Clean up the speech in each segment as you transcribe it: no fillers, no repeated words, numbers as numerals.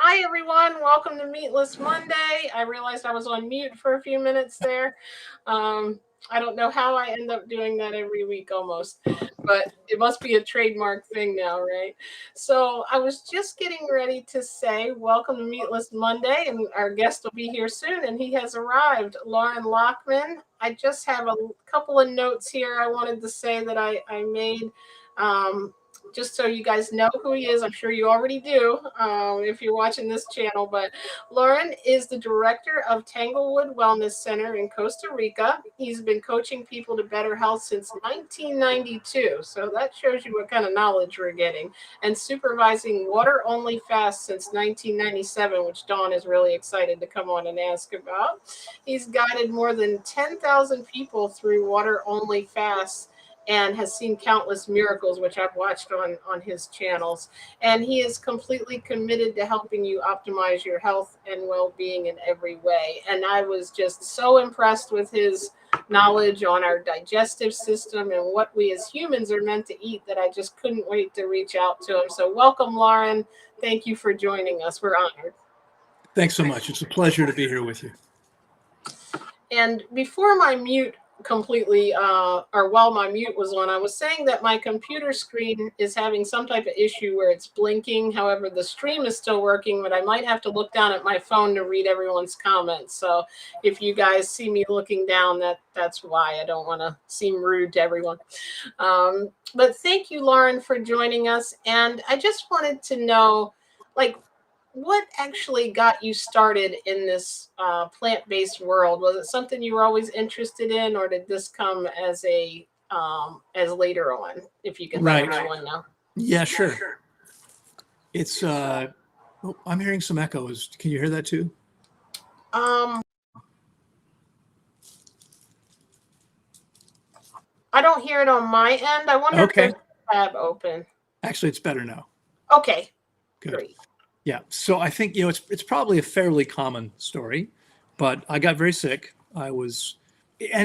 Hi, everyone. Welcome to Meatless Monday. I realized I was on mute for a few minutes there. Um, I don't know how I end up doing that every week almost, but it must be a trademark thing now, right? So I was just getting ready to say welcome to Meatless Monday, and our guest will be here soon, and he has arrived, Loren Lockman. I just have a couple of notes here I wanted to say that I made. Um, just so you guys know who he is. I'm sure you already do if you're watching this channel. But Loren is the director of Tanglewood Wellness Center in Costa Rica. He's been coaching people to better health since 1992. So that shows you what kind of knowledge we're getting. And supervising water only fasts since 1997, which Dawn is really excited to come on and ask about. He's guided more than 10,000 people through water only fasts and has seen countless miracles, which I've watched on his channels. And he is completely committed to helping you optimize your health and well-being in every way. And I was just so impressed with his knowledge on our digestive system and what we as humans are meant to eat that I just couldn't wait to reach out to him. So welcome, Loren. Thank you for joining us. We're honored. Thanks so much. It's a pleasure to be here with you. And before my mute completely or while my mute was on, I was saying that my computer screen is having some type of issue where it's blinking. However, the stream is still working, but I might have to look down at my phone to read everyone's comments. So if you guys see me looking down, that's why. I don't want to seem rude to everyone. But thank you, Loren, for joining us. And I just wanted to know, like, what actually got you started in this plant-based world? Was it something you were always interested in, or did this come as a as later on? If you could let everyone know. Yeah, sure. It's oh, I'm hearing some echoes. Can you hear that too? I don't hear it on my end. I wonder if there's a tab open. Actually, it's better now. Okay. Good. Great. Yeah. So I think, it's probably a fairly common story, but I got very sick. And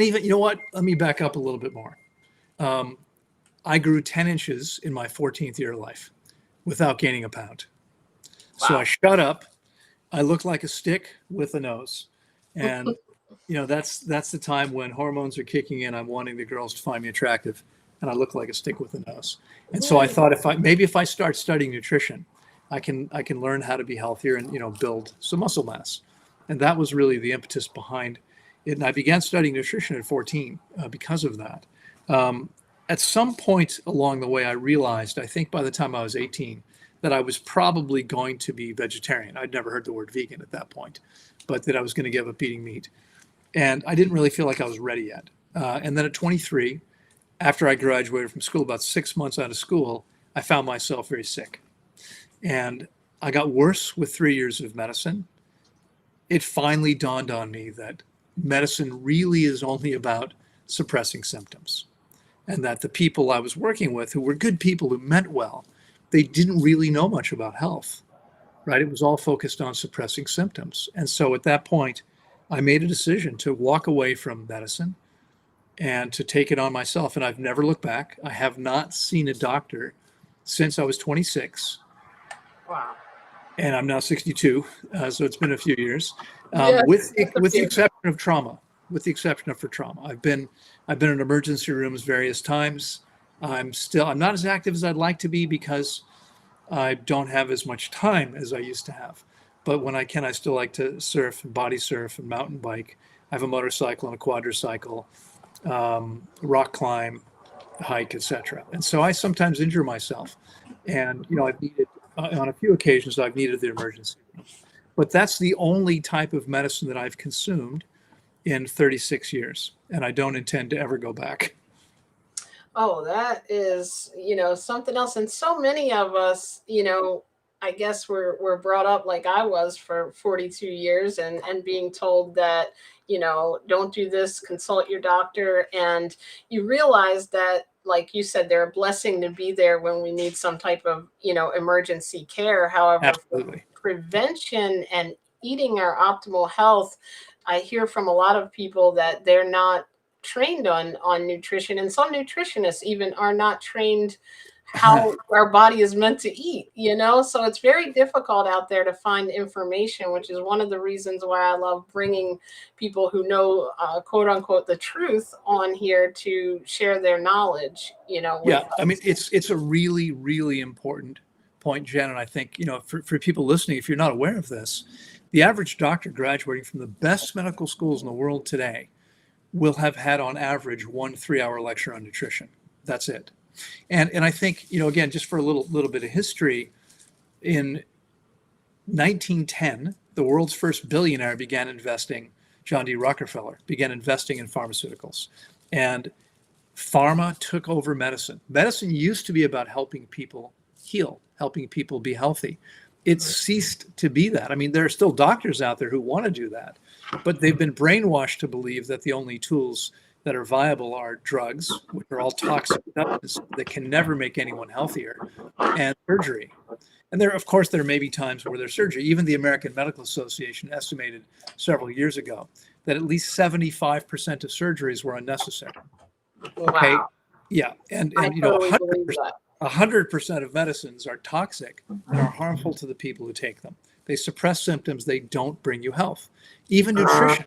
even, you know what? Let me back up a little bit more. I grew 10 inches in my 14th year of life without gaining a pound. Wow. So I shut up. I looked like a stick with a nose. And, that's the time when hormones are kicking in. I'm wanting the girls to find me attractive, and I look like a stick with a nose. And so I thought if I start studying nutrition, I can learn how to be healthier and, build some muscle mass. And that was really the impetus behind it. And I began studying nutrition at 14 because of that. At some point along the way, I realized, I think by the time I was 18, that I was probably going to be vegetarian. I'd never heard the word vegan at that point, but that I was going to give up eating meat. And I didn't really feel like I was ready yet. And then at 23, after I graduated from school, about 6 months out of school, I found myself very sick. And I got worse with 3 years of medicine. It finally dawned on me that medicine really is only about suppressing symptoms, and that the people I was working with, who were good people who meant well, they didn't really know much about health, right? It was all focused on suppressing symptoms. And so at that point, I made a decision to walk away from medicine and to take it on myself. And I've never looked back. I have not seen a doctor since I was 26. Wow. And I'm now 62, so it's been a few years. With the exception of trauma. With the exception of for trauma, I've been in emergency rooms various times. I'm not as active as I'd like to be because I don't have as much time as I used to have. But when I can, I still like to surf and body surf and mountain bike. I have a motorcycle and a quadricycle, rock climb, hike, etc. And so I sometimes injure myself, and I've needed. On a few occasions, I've needed the emergency room. But that's the only type of medicine that I've consumed in 36 years. And I don't intend to ever go back. Oh, that is, something else. And so many of us, I guess we're brought up like I was for 42 years and being told that, don't do this, consult your doctor. And you realize that, like you said, they're a blessing to be there when we need some type of, emergency care. However, absolutely, prevention and eating our optimal health, I hear from a lot of people that they're not trained on nutrition, and some nutritionists even are not trained how our body is meant to eat, so it's very difficult out there to find information, which is one of the reasons why I love bringing people who know, quote unquote, the truth on here to share their knowledge, with Yeah, I mean, it's a really, really important point, Jen. And I think, for people listening, if you're not aware of this, the average doctor graduating from the best medical schools in the world today will have had on average 1 3-hour lecture on nutrition. That's it. And I think, again, just for a little bit of history, in 1910, the world's first billionaire John D. Rockefeller, began investing in pharmaceuticals. And pharma took over medicine. Medicine used to be about helping people heal, helping people be healthy. It ceased to be that. I mean, there are still doctors out there who want to do that, but they've been brainwashed to believe that the only tools that are viable are drugs, which are all toxic substances that can never make anyone healthier, and surgery. And of course, there may be times where there's surgery. Even the American Medical Association estimated several years ago that at least 75% of surgeries were unnecessary. Okay. Wow. Yeah. And I totally believe that. 100% of medicines are toxic and are harmful to the people who take them. They suppress symptoms. They don't bring you health. Even nutrition.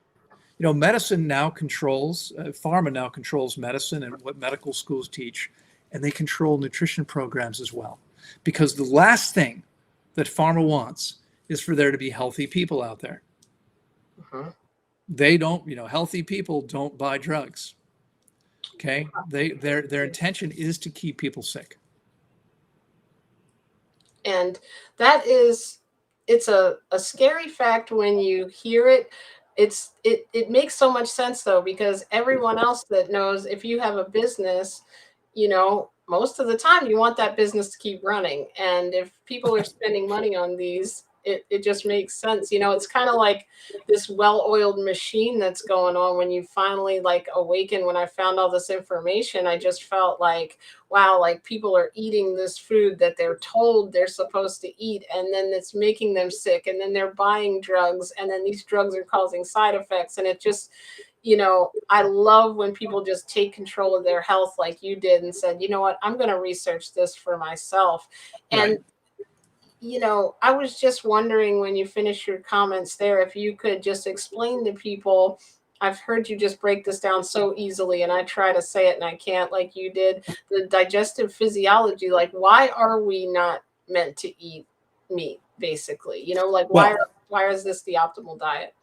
Medicine now controls, pharma now controls medicine and what medical schools teach, and they control nutrition programs as well. Because the last thing that pharma wants is for there to be healthy people out there. They don't, healthy people don't buy drugs. Okay. Their intention is to keep people sick. And it's a scary fact when you hear it. It makes so much sense though, because everyone else that knows, if you have a business, most of the time you want that business to keep running. And if people are spending money on these, it just makes sense. It's kind of like this well-oiled machine that's going on. When you finally awaken, when I found all this information, I just felt like, wow, like people are eating this food that they're told they're supposed to eat, and then it's making them sick, and then they're buying drugs, and then these drugs are causing side effects. And it just, I love when people just take control of their health like you did and said, you know what, I'm going to research this for myself. And Right. I was just wondering, when you finish your comments there, if you could just explain to people. I've heard you just break this down so easily, and I try to say it and I can't like you did. The digestive physiology, like why are we not meant to eat meat, basically? Well, why is this the optimal diet?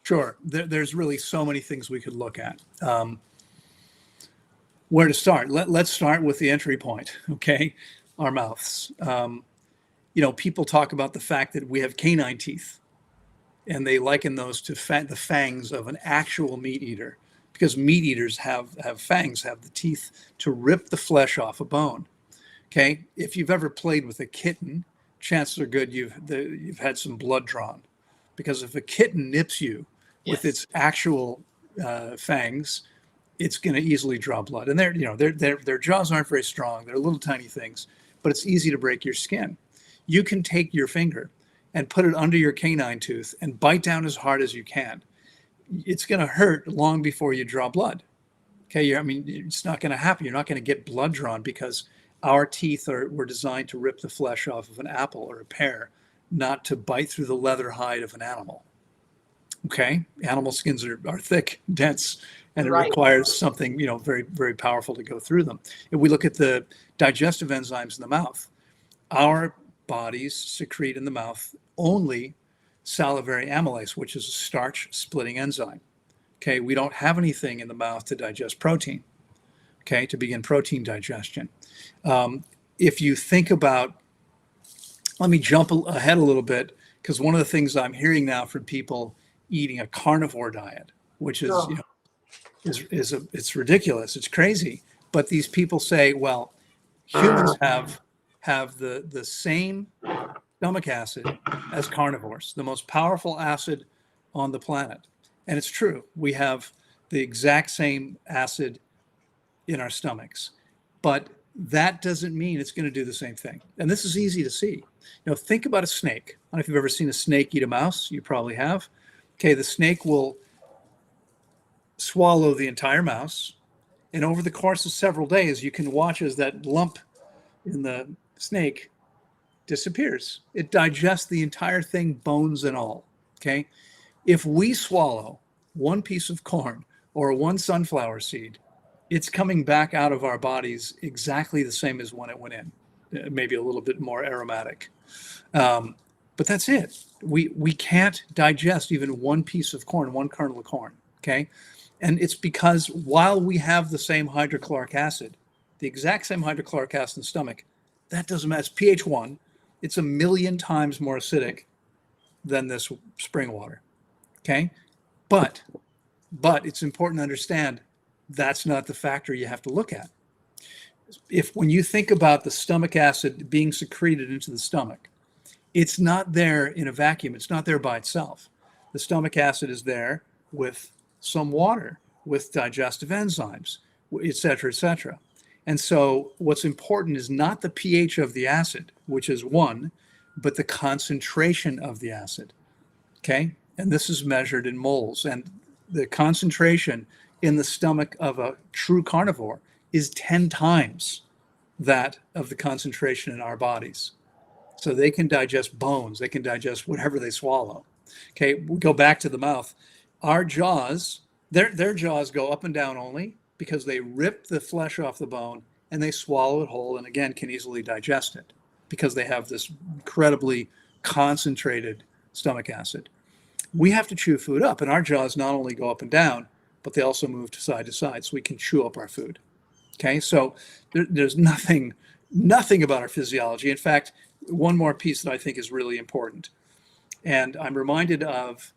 sure. There's really so many things we could look at. Where to start? Let's start with the entry point, okay? Our mouths. People talk about the fact that we have canine teeth, and they liken those to the fangs of an actual meat eater, because meat eaters have fangs, have the teeth to rip the flesh off a bone. Okay, if you've ever played with a kitten, chances are good you've had some blood drawn, because if a kitten nips you with its actual fangs, it's going to easily draw blood. And their jaws aren't very strong. They're little tiny things, but it's easy to break your skin. You can take your finger and put it under your canine tooth and bite down as hard as you can. It's going to hurt long before you draw blood. Okay, it's not going to happen. You're not going to get blood drawn, because our teeth were designed to rip the flesh off of an apple or a pear, not to bite through the leather hide of an animal. Okay, animal skins are thick, dense, and it requires something very, very powerful to go through them. If we look at the digestive enzymes in the mouth, our bodies secrete in the mouth only salivary amylase, which is a starch splitting enzyme. Okay, we don't have anything in the mouth to digest protein, okay, to begin protein digestion. If you think about, let me jump ahead a little bit, because one of the things I'm hearing now from people eating a carnivore diet, which is, it's ridiculous, it's crazy. But these people say, well, humans have the same stomach acid as carnivores, the most powerful acid on the planet. And it's true. We have the exact same acid in our stomachs, but that doesn't mean it's going to do the same thing. And this is easy to see. Think about a snake. I don't know if you've ever seen a snake eat a mouse. You probably have. Okay, the snake will swallow the entire mouse, and over the course of several days, you can watch as that lump in the snake disappears. It digests the entire thing, bones and all. Okay. If we swallow one piece of corn or one sunflower seed, it's coming back out of our bodies exactly the same as when it went in, maybe a little bit more aromatic. But that's it. We can't digest even one piece of corn, one kernel of corn. Okay. And it's because while we have the same hydrochloric acid, the exact same hydrochloric acid in the stomach, that doesn't matter. It's pH 1. It's 1,000,000 times more acidic than this spring water. Okay. But it's important to understand that's not the factor you have to look at. When you think about the stomach acid being secreted into the stomach, it's not there in a vacuum. It's not there by itself. The stomach acid is there with some water, with digestive enzymes, et cetera, et cetera. And so what's important is not the pH of the acid, which is 1, but the concentration of the acid. Okay. And this is measured in moles. And the concentration in the stomach of a true carnivore is 10 times that of the concentration in our bodies. So they can digest bones, they can digest whatever they swallow. Okay, we go back to the mouth. Our jaws, their jaws go up and down only because they rip the flesh off the bone and they swallow it whole, and again can easily digest it because they have this incredibly concentrated stomach acid. We have to chew food up, and our jaws not only go up and down, but they also move to side, so we can chew up our food. Okay, so there's nothing about our physiology. In fact, one more piece that I think is really important, and I'm reminded of,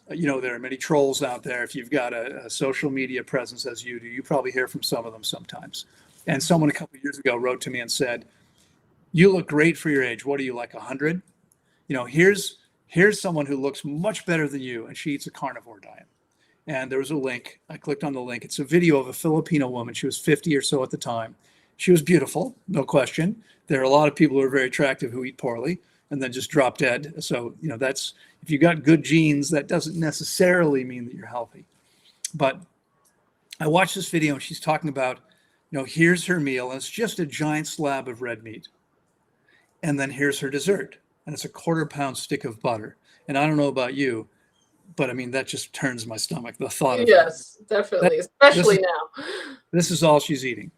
there are many trolls out there. If you've got a social media presence as you do, you probably hear from some of them sometimes. And someone a couple of years ago wrote to me and said, "You look great for your age. What are you, like 100? Here's someone who looks much better than you, and she eats a carnivore diet." And there was a link. I clicked on the link. It's a video of a Filipino woman. She was 50 or so at the time. She was beautiful, no question. There are a lot of people who are very attractive who eat poorly and then just drop dead. So, that's, if you got good genes, that doesn't necessarily mean that you're healthy. But I watched this video and she's talking about, here's her meal, and it's just a giant slab of red meat. And then here's her dessert, and it's a 1/4 pound stick of butter. And I don't know about you, but I mean, that just turns my stomach, the thought of Yes, definitely, especially now. This is all she's eating.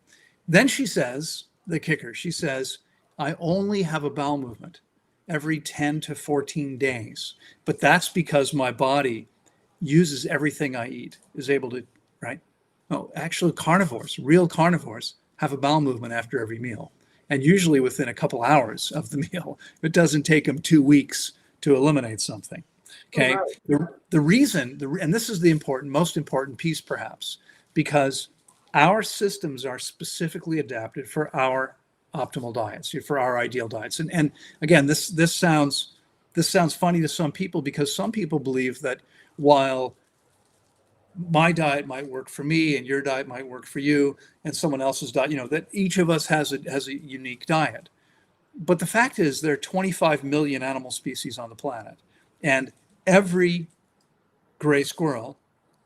Then she says, the kicker, she says, "I only have a bowel movement every 10 to 14 days. But that's because my body uses everything I eat, is able to," right? No, actually real carnivores have a bowel movement after every meal. And usually within a couple hours of the meal. It doesn't take them 2 weeks to eliminate something. Okay. Right. The reason, and this is the most important piece perhaps, because our systems are specifically adapted for our optimal diets, for our ideal diets. And again, this sounds funny to some people, because some people believe that while my diet might work for me and your diet might work for you and someone else's diet, that each of us has a unique diet. But the fact is there are 25 million animal species on the planet, and every gray squirrel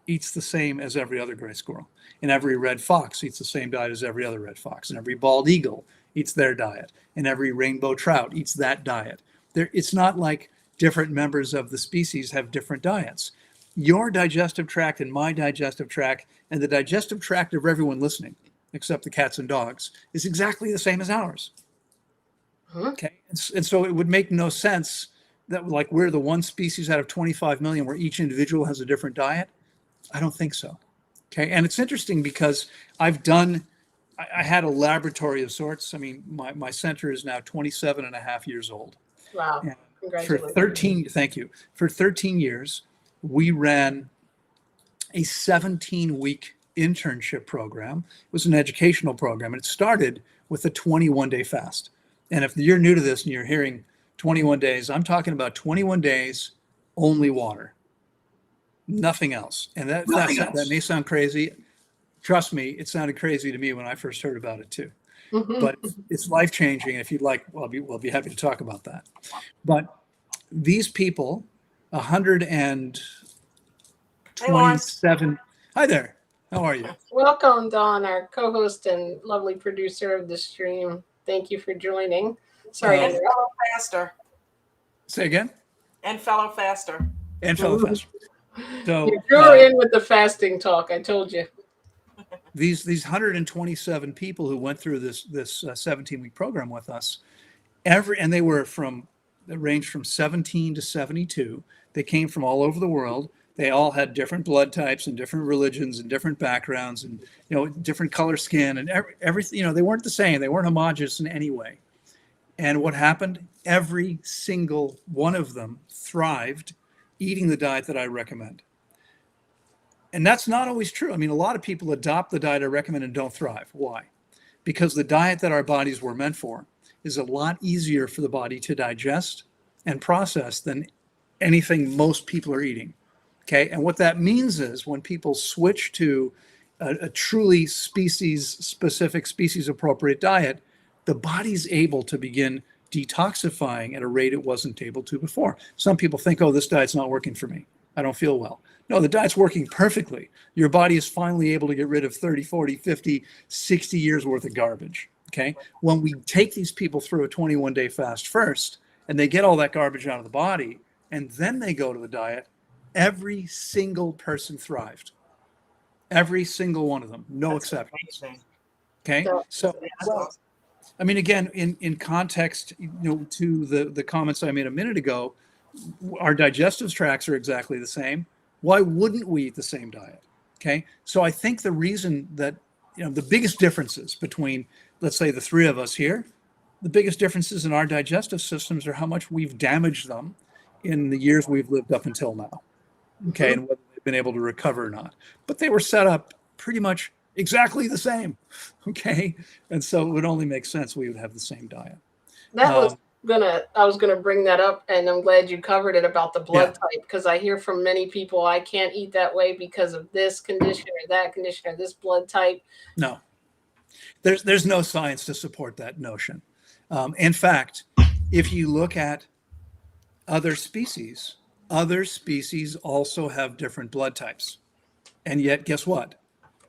eats the same as every other gray squirrel. And every red fox eats the same diet as every other red fox. And every bald eagle eats their diet. And every rainbow trout eats that diet. It's not like different members of the species have different diets. Your digestive tract and my digestive tract and the digestive tract of everyone listening, except the cats and dogs, is exactly the same as ours. Okay. And so it would make no sense that like we're the one species out of 25 million where each individual has a different diet. I don't think so. Okay. And it's interesting because I had a laboratory of sorts. I mean, my center is now 27 and a half years old. Wow. And congratulations. Thank you. For 13 years, we ran a 17-week internship program. It was an educational program, and it started with a 21-day fast. And if you're new to this and you're hearing 21 days, I'm talking about 21 days, only water, nothing else. And that may sound crazy. Trust me, it sounded crazy to me when I first heard about it too. But it's life-changing. If you'd like, we'll be happy to talk about that. But these people, 127. Hi there. How are you? Welcome, Dawn, our co-host and lovely producer of the stream. Thank you for joining. Sorry. And fellow faster. Say again? And fellow faster. And fellow faster. So You drew her in with the fasting talk. I told you. These 127 people who went through this 17-week program with us, and they ranged from 17 to 72. They came from all over the world. They all had different blood types and different religions and different backgrounds and different color skin and everything. They weren't the same. They weren't homogeneous in any way. And what happened? Every single one of them thrived eating the diet that I recommend. And that's not always true. I mean, a lot of people adopt the diet I recommend and don't thrive. Why? Because the diet that our bodies were meant for is a lot easier for the body to digest and process than anything most people are eating. Okay. And what that means is when people switch to a truly species-specific, species-appropriate diet, the body's able to begin detoxifying at a rate it wasn't able to before. Some people think, oh, this diet's not working for me. I don't feel well. No, the diet's working perfectly. Your body is finally able to get rid of 30, 40, 50, 60 years worth of garbage. Okay. When we take these people through a 21-day fast first, and they get all that garbage out of the body, and then they go to the diet, every single person thrived. Every single one of them, no exceptions. Okay. So, I mean, again, in context, to the comments I made a minute ago, our digestive tracts are exactly the same. Why wouldn't we eat the same diet? Okay. So I think the reason that, the biggest differences between, let's say, the three of us here, the biggest differences in our digestive systems are how much we've damaged them in the years we've lived up until now. Okay. Mm-hmm. And whether they've been able to recover or not. But they were set up pretty much exactly the same. Okay. And so it would only make sense we would have the same diet. I was gonna bring that up, and I'm glad you covered it about the blood type, because I hear from many people, I can't eat that way because of this condition or that condition or this blood type. No, there's no science to support that notion. In fact, if you look at other species also have different blood types, and yet guess what?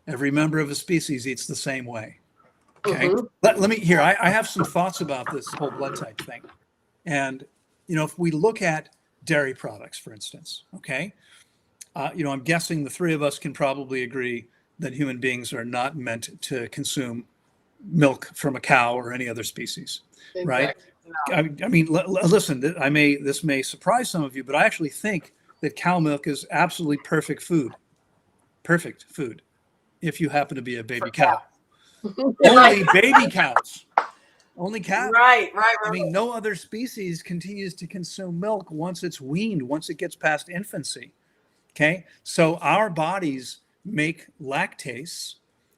Every member of a species eats the same way. Okay. Mm-hmm. Let me here. I have some thoughts about this whole blood type thing. And, if we look at dairy products, for instance, okay, I'm guessing the three of us can probably agree that human beings are not meant to consume milk from a cow or any other species, exactly. Right? No. I mean, listen, this may surprise some of you, but I actually think that cow milk is absolutely perfect food if you happen to be a baby cow. Only baby cows. Only cows. Right. I mean, no other species continues to consume milk once it's weaned, once it gets past infancy. Okay. So our bodies make lactase.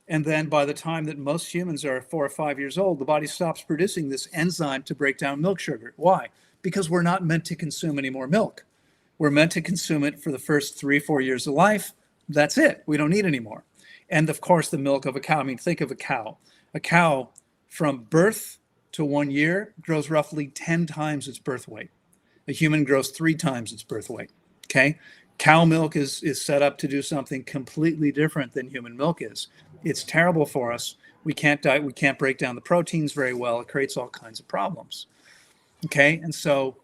And then by the time that most humans are 4 or 5 years old, the body stops producing this enzyme to break down milk sugar. Why? Because we're not meant to consume any more milk. We're meant to consume it for the first 3 or 4 years of life. That's it. We don't need any more. And of course, the milk of a cow. I mean, think of a cow. A cow from birth to 1 year grows roughly 10 times its birth weight. A human grows 3 times its birth weight. Okay. Cow milk is set up to do something completely different than human milk is. It's terrible for us. We can't break down the proteins very well. It creates all kinds of problems. Okay. And so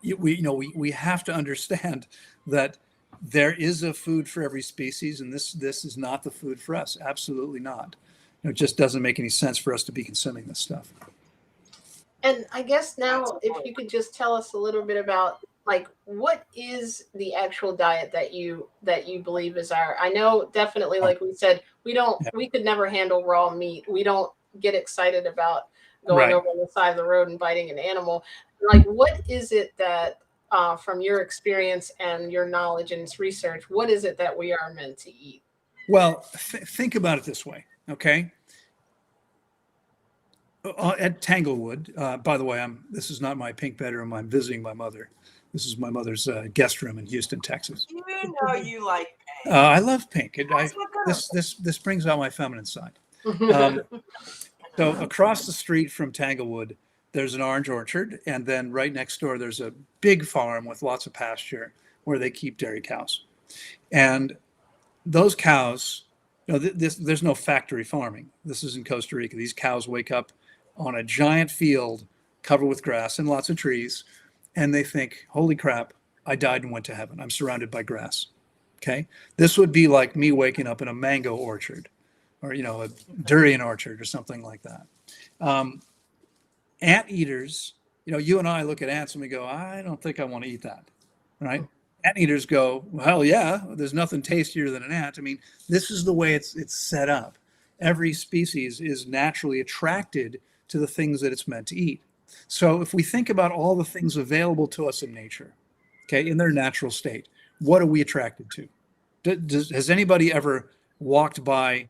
we have to understand that there is a food for every species, and this is not the food for us. Absolutely not. It just doesn't make any sense for us to be consuming this stuff. And I guess now, if you could just tell us a little bit about, like, what is the actual diet that you believe is I know definitely, like we said, we could never handle raw meat. We don't get excited about going over the side of the road and biting an animal. Like, what is it that, from your experience and your knowledge and research, what is it that we are meant to eat? Well, think about it this way, okay? At Tanglewood, by the way, this is not my pink bedroom. I'm visiting my mother. This is my mother's guest room in Houston, Texas. You know you like pink. I love pink. This brings out my feminine side. So across the street from Tanglewood, there's an orange orchard, and then right next door, there's a big farm with lots of pasture where they keep dairy cows. And those cows, there's no factory farming. This is in Costa Rica. These cows wake up on a giant field covered with grass and lots of trees, and they think, holy crap, I died and went to heaven. I'm surrounded by grass. Okay. This would be like me waking up in a mango orchard or, a durian orchard or something like that. Ant eaters, you and I look at ants and we go, I don't think I want to eat that. Right. Ant eaters go, well, yeah, there's nothing tastier than an ant. I mean, this is the way it's set up. Every species is naturally attracted to the things that it's meant to eat. So if we think about all the things available to us in nature, okay, in their natural state, what are we attracted to? Has anybody ever walked by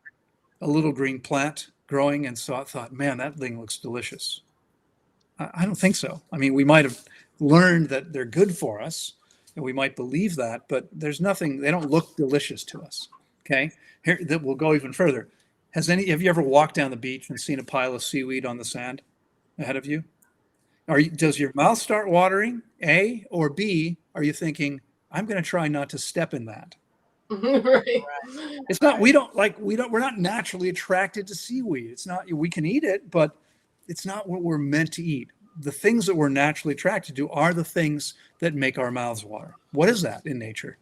a little green plant growing and thought, man, that thing looks delicious? I don't think so. I mean, we might have learned that they're good for us, and we might believe that, but there's nothing, they don't look delicious to us. Okay, here that we'll go even further. Have you ever walked down the beach and seen a pile of seaweed on the sand ahead of you? Does your mouth start watering? A, or B, are you thinking, I'm going to try not to step in that? Right. It's not, we're not naturally attracted to seaweed. It's not, we can eat it, but it's not what we're meant to eat. The things that we're naturally attracted to are the things that make our mouths water. What is that in nature?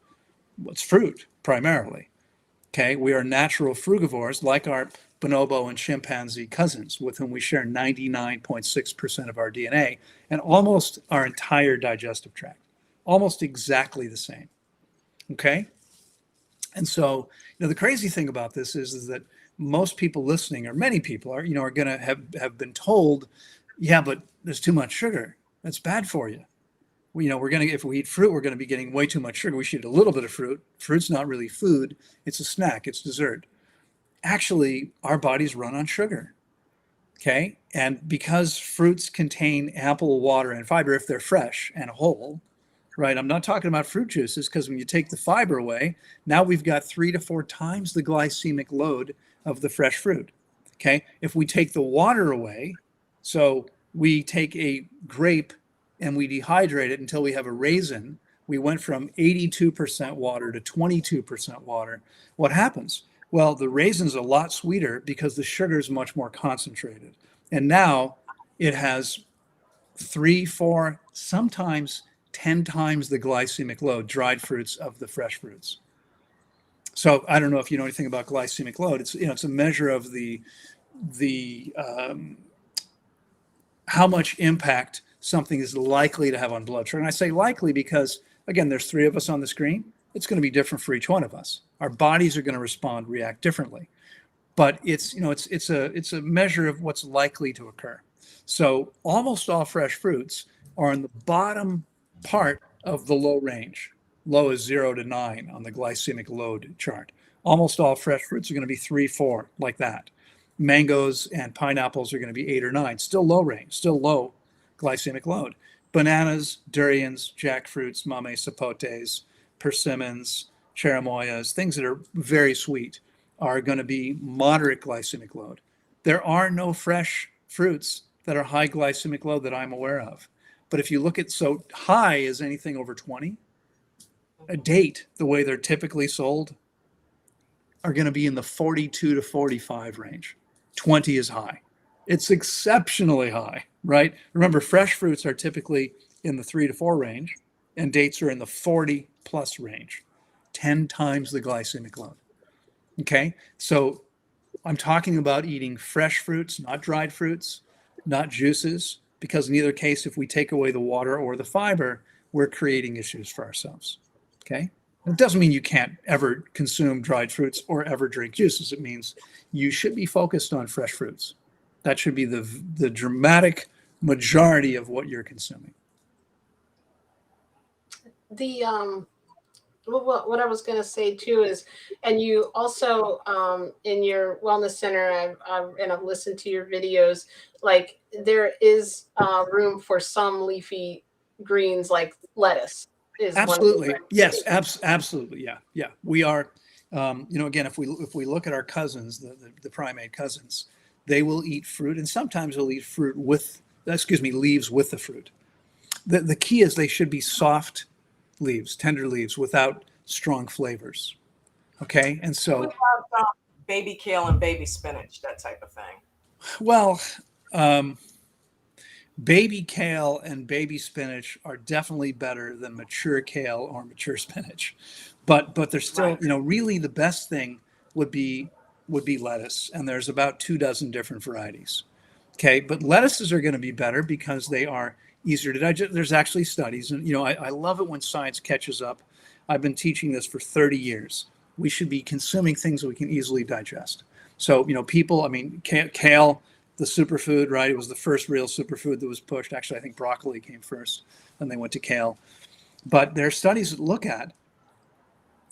Well, it's fruit, primarily. Okay, we are natural frugivores like our bonobo and chimpanzee cousins with whom we share 99.6% of our DNA and almost our entire digestive tract, almost exactly the same. Okay, and so the crazy thing about this is that most people listening, or many people are going to have been told, yeah, but there's too much sugar. That's bad for you. If we eat fruit, we're going to be getting way too much sugar. We should eat a little bit of fruit. Fruit's not really food. It's a snack. It's dessert. Actually, our bodies run on sugar. Okay. And because fruits contain ample water and fiber, if they're fresh and whole, right? I'm not talking about fruit juices, because when you take the fiber away, now we've got 3 to 4 times the glycemic load of the fresh fruit. Okay. If we take the water away, so we take a grape and we dehydrate it until we have a raisin, we went from 82% water to 22% water. What happens? Well, the raisin's a lot sweeter because the sugar is much more concentrated. And now it has 3, 4, sometimes 10 times the glycemic load, dried fruits, of the fresh fruits. So I don't know if you know anything about glycemic load. It's a measure of the how much impact something is likely to have on blood sugar. And I say likely because, again, there's 3 of us on the screen. It's going to be different for each one of us. Our bodies are going to react differently. But it's a measure of what's likely to occur. So almost all fresh fruits are in the bottom part of the low range. Low is 0 to 9 on the glycemic load chart. Almost all fresh fruits are going to be 3, 4, like that. Mangoes and pineapples are going to be 8 or 9, still low range, still low glycemic load. Bananas, durians, jackfruits, mame sapotes, persimmons, cherimoyas, things that are very sweet, are going to be moderate glycemic load. There are no fresh fruits that are high glycemic load that I'm aware of. But if you look at, so high is anything over 20. A date, the way they're typically sold, are going to be in the 42 to 45 range. 20 is high. It's exceptionally high, right? Remember, fresh fruits are typically in the 3 to 4 range, and dates are in the 40 plus range, 10 times the glycemic load. Okay, so I'm talking about eating fresh fruits, not dried fruits, not juices, because in either case, if we take away the water or the fiber, we're creating issues for ourselves. Okay, it doesn't mean you can't ever consume dried fruits or ever drink juices. It means you should be focused on fresh fruits. That should be the dramatic majority of what you're consuming. What I was going to say too is, and you also in your wellness center, I've listened to your videos. Like there is room for some leafy greens, like lettuce. Absolutely, yes, absolutely, yeah. We are, again, if we look at our cousins, the primate cousins, they will eat fruit, and sometimes they'll eat fruit with, leaves with the fruit. The key is they should be soft leaves, tender leaves, without strong flavors. Okay, and so what about baby kale and baby spinach, that type of thing? Well, Baby kale and baby spinach are definitely better than mature kale or mature spinach, but they're still, Right. really the best thing would be lettuce, and there's about 24 different varieties. Okay, but lettuces are going to be better because they are easier to digest. There's actually studies, and I love it when science catches up. I've been teaching this for 30 years. We should be consuming things that we can easily digest. So, people, I mean, kale, the superfood, right? It was the first real superfood that was pushed. Actually, I think broccoli came first, and they went to kale. But there are studies that look at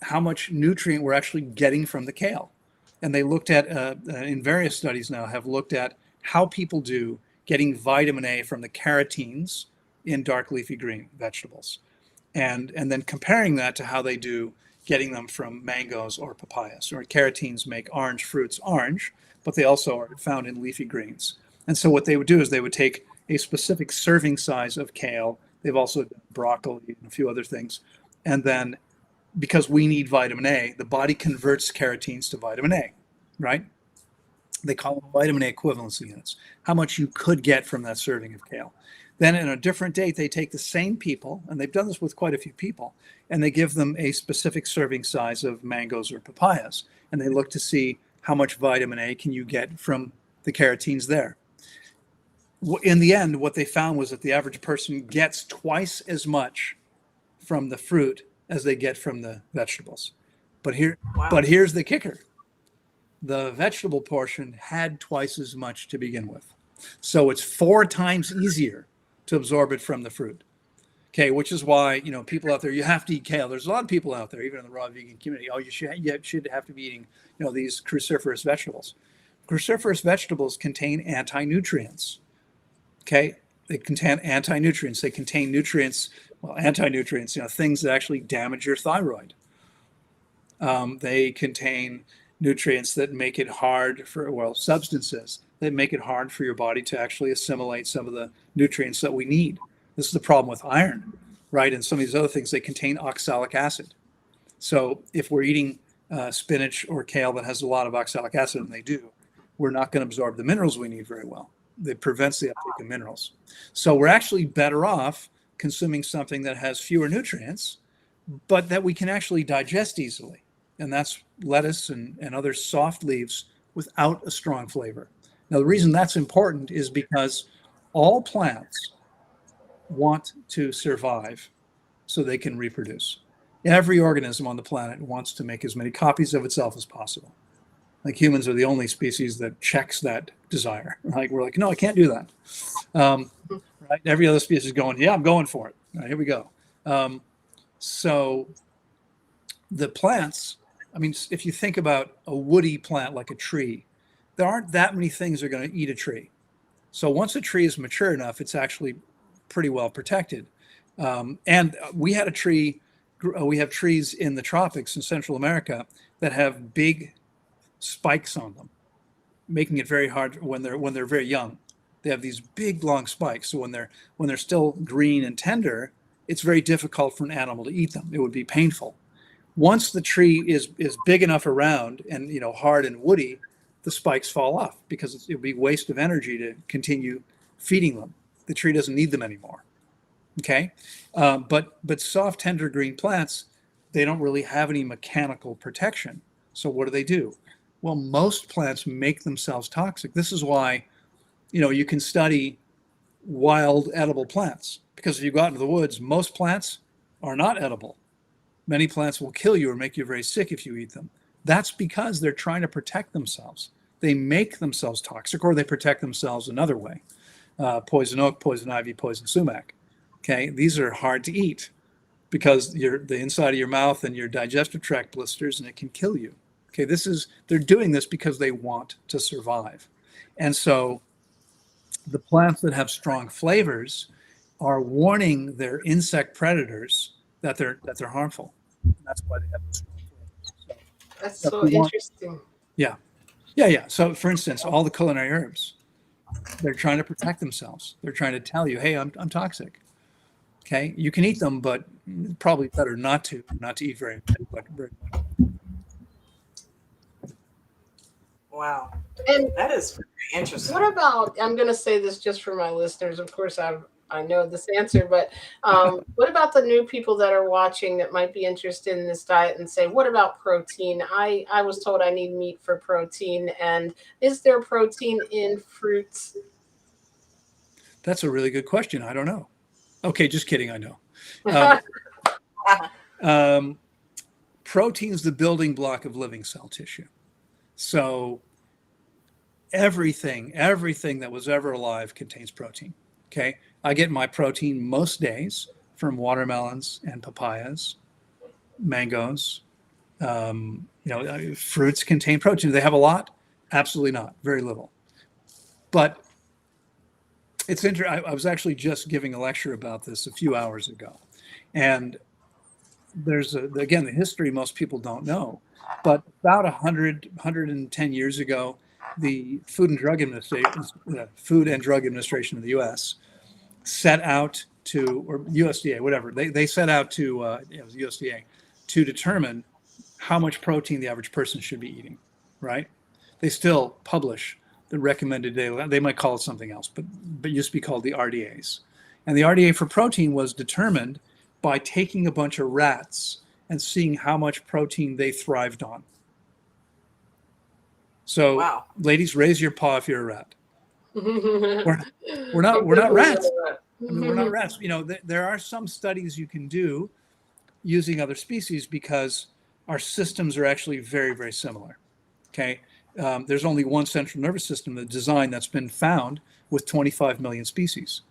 how much nutrient we're actually getting from the kale. And they looked at, in various studies now, have looked at how people do getting vitamin A from the carotenes in dark leafy green vegetables. And then comparing that to how they do getting them from mangoes or papayas. Or carotenes make orange fruits orange, but they also are found in leafy greens. And so what they would do is they would take a specific serving size of kale. They've also done broccoli and a few other things. And then because we need vitamin A, the body converts carotenes to vitamin A, right? They call them vitamin A equivalency units, how much you could get from that serving of kale. Then in a different date, they take the same people, and they've done this with quite a few people, and they give them a specific serving size of mangoes or papayas, and they look to see how much vitamin A can you get from the carotenes there. In the end, what they found was that the average person gets twice as much from the fruit as they get from the vegetables. But here's the kicker. The vegetable portion had twice as much to begin with. So it's 4 times easier to absorb it from the fruit. Okay, which is why, people out there, you have to eat kale. There's a lot of people out there, even in the raw vegan community, you should have to be eating, these cruciferous vegetables. Cruciferous vegetables contain anti-nutrients. Okay, they contain anti-nutrients. They contain nutrients, anti-nutrients, things that actually damage your thyroid. They contain nutrients that make it hard substances that make it hard for your body to actually assimilate some of the nutrients that we need. This is the problem with iron, right? And some of these other things, they contain oxalic acid. So if we're eating spinach or kale that has a lot of oxalic acid, and they do, we're not going to absorb the minerals we need very well. It prevents the uptake of minerals. So we're actually better off consuming something that has fewer nutrients, but that we can actually digest easily. And that's lettuce and other soft leaves without a strong flavor. Now, the reason that's important is because all plants want to survive so they can reproduce. Every organism on the planet wants to make as many copies of itself as possible. Like humans are the only species that checks that desire. Like we're like, no, I can't do that. Right? Every other species is going, yeah, I'm going for it. All right, here we go. So the plants, if you think about a woody plant like a tree, there aren't that many things that are going to eat a tree. So once a tree is mature enough, it's actually pretty well protected. And we have trees in the tropics in Central America that have big spikes on them, making it very hard when they're very young. They have these big long spikes. So when they're still green and tender, it's very difficult for an animal to eat them. It would be painful. Once the tree is big enough around and hard and woody, the spikes fall off because it would be waste of energy to continue feeding them. The tree doesn't need them anymore. Okay, but soft, tender green plants, they don't really have any mechanical protection. So what do? Well, most plants make themselves toxic. This is why, you can study wild edible plants, because if you go out into the woods, most plants are not edible. Many plants will kill you or make you very sick if you eat them. That's because they're trying to protect themselves. They make themselves toxic, or they protect themselves another way. Poison oak, poison ivy, poison sumac. Okay, these are hard to eat because the inside of your mouth and your digestive tract blisters, and it can kill you. Okay, they're doing this because they want to survive. And so the plants that have strong flavors are warning their insect predators that they're harmful. And that's why they have those strong flavors. So that's so interesting. Yeah. So for instance, all the culinary herbs, they're trying to protect themselves. They're trying to tell you, hey, I'm toxic. Okay, you can eat them, but probably better not to eat very much. Wow. And That is Interesting. What about, I'm going to say this just for my listeners. Of course, I know this answer, but what about the new people that are watching that might be interested in this diet and say, what about protein? I was told I need meat for protein. And is there protein in fruits? That's a really good question. I don't know. Okay, just kidding. I know. Um, protein's the building block of living cell tissue. So everything that was ever alive contains protein. Okay. I get my protein most days from watermelons and papayas, mangoes. Fruits contain protein. Do they have a lot? Absolutely not. Very little. But it's interesting. I was actually just giving a lecture about this a few hours ago. And there's again, the history most people don't know. But about 110 years ago, the Food and Drug Administration of the U.S. set out to, or USDA, whatever, they set out to, it was USDA, to determine how much protein the average person should be eating, right? They still publish the recommended daily, they might call it something else, but used to be called the RDAs. And the RDA for protein was determined by taking a bunch of rats and seeing how much protein they thrived on. So, wow. Ladies, raise your paw if you're a rat. We're not rats. I mean, we're not rats. There are some studies you can do using other species because our systems are actually very, very similar. Okay, there's only one central nervous system, the design that's been found with 25 million species.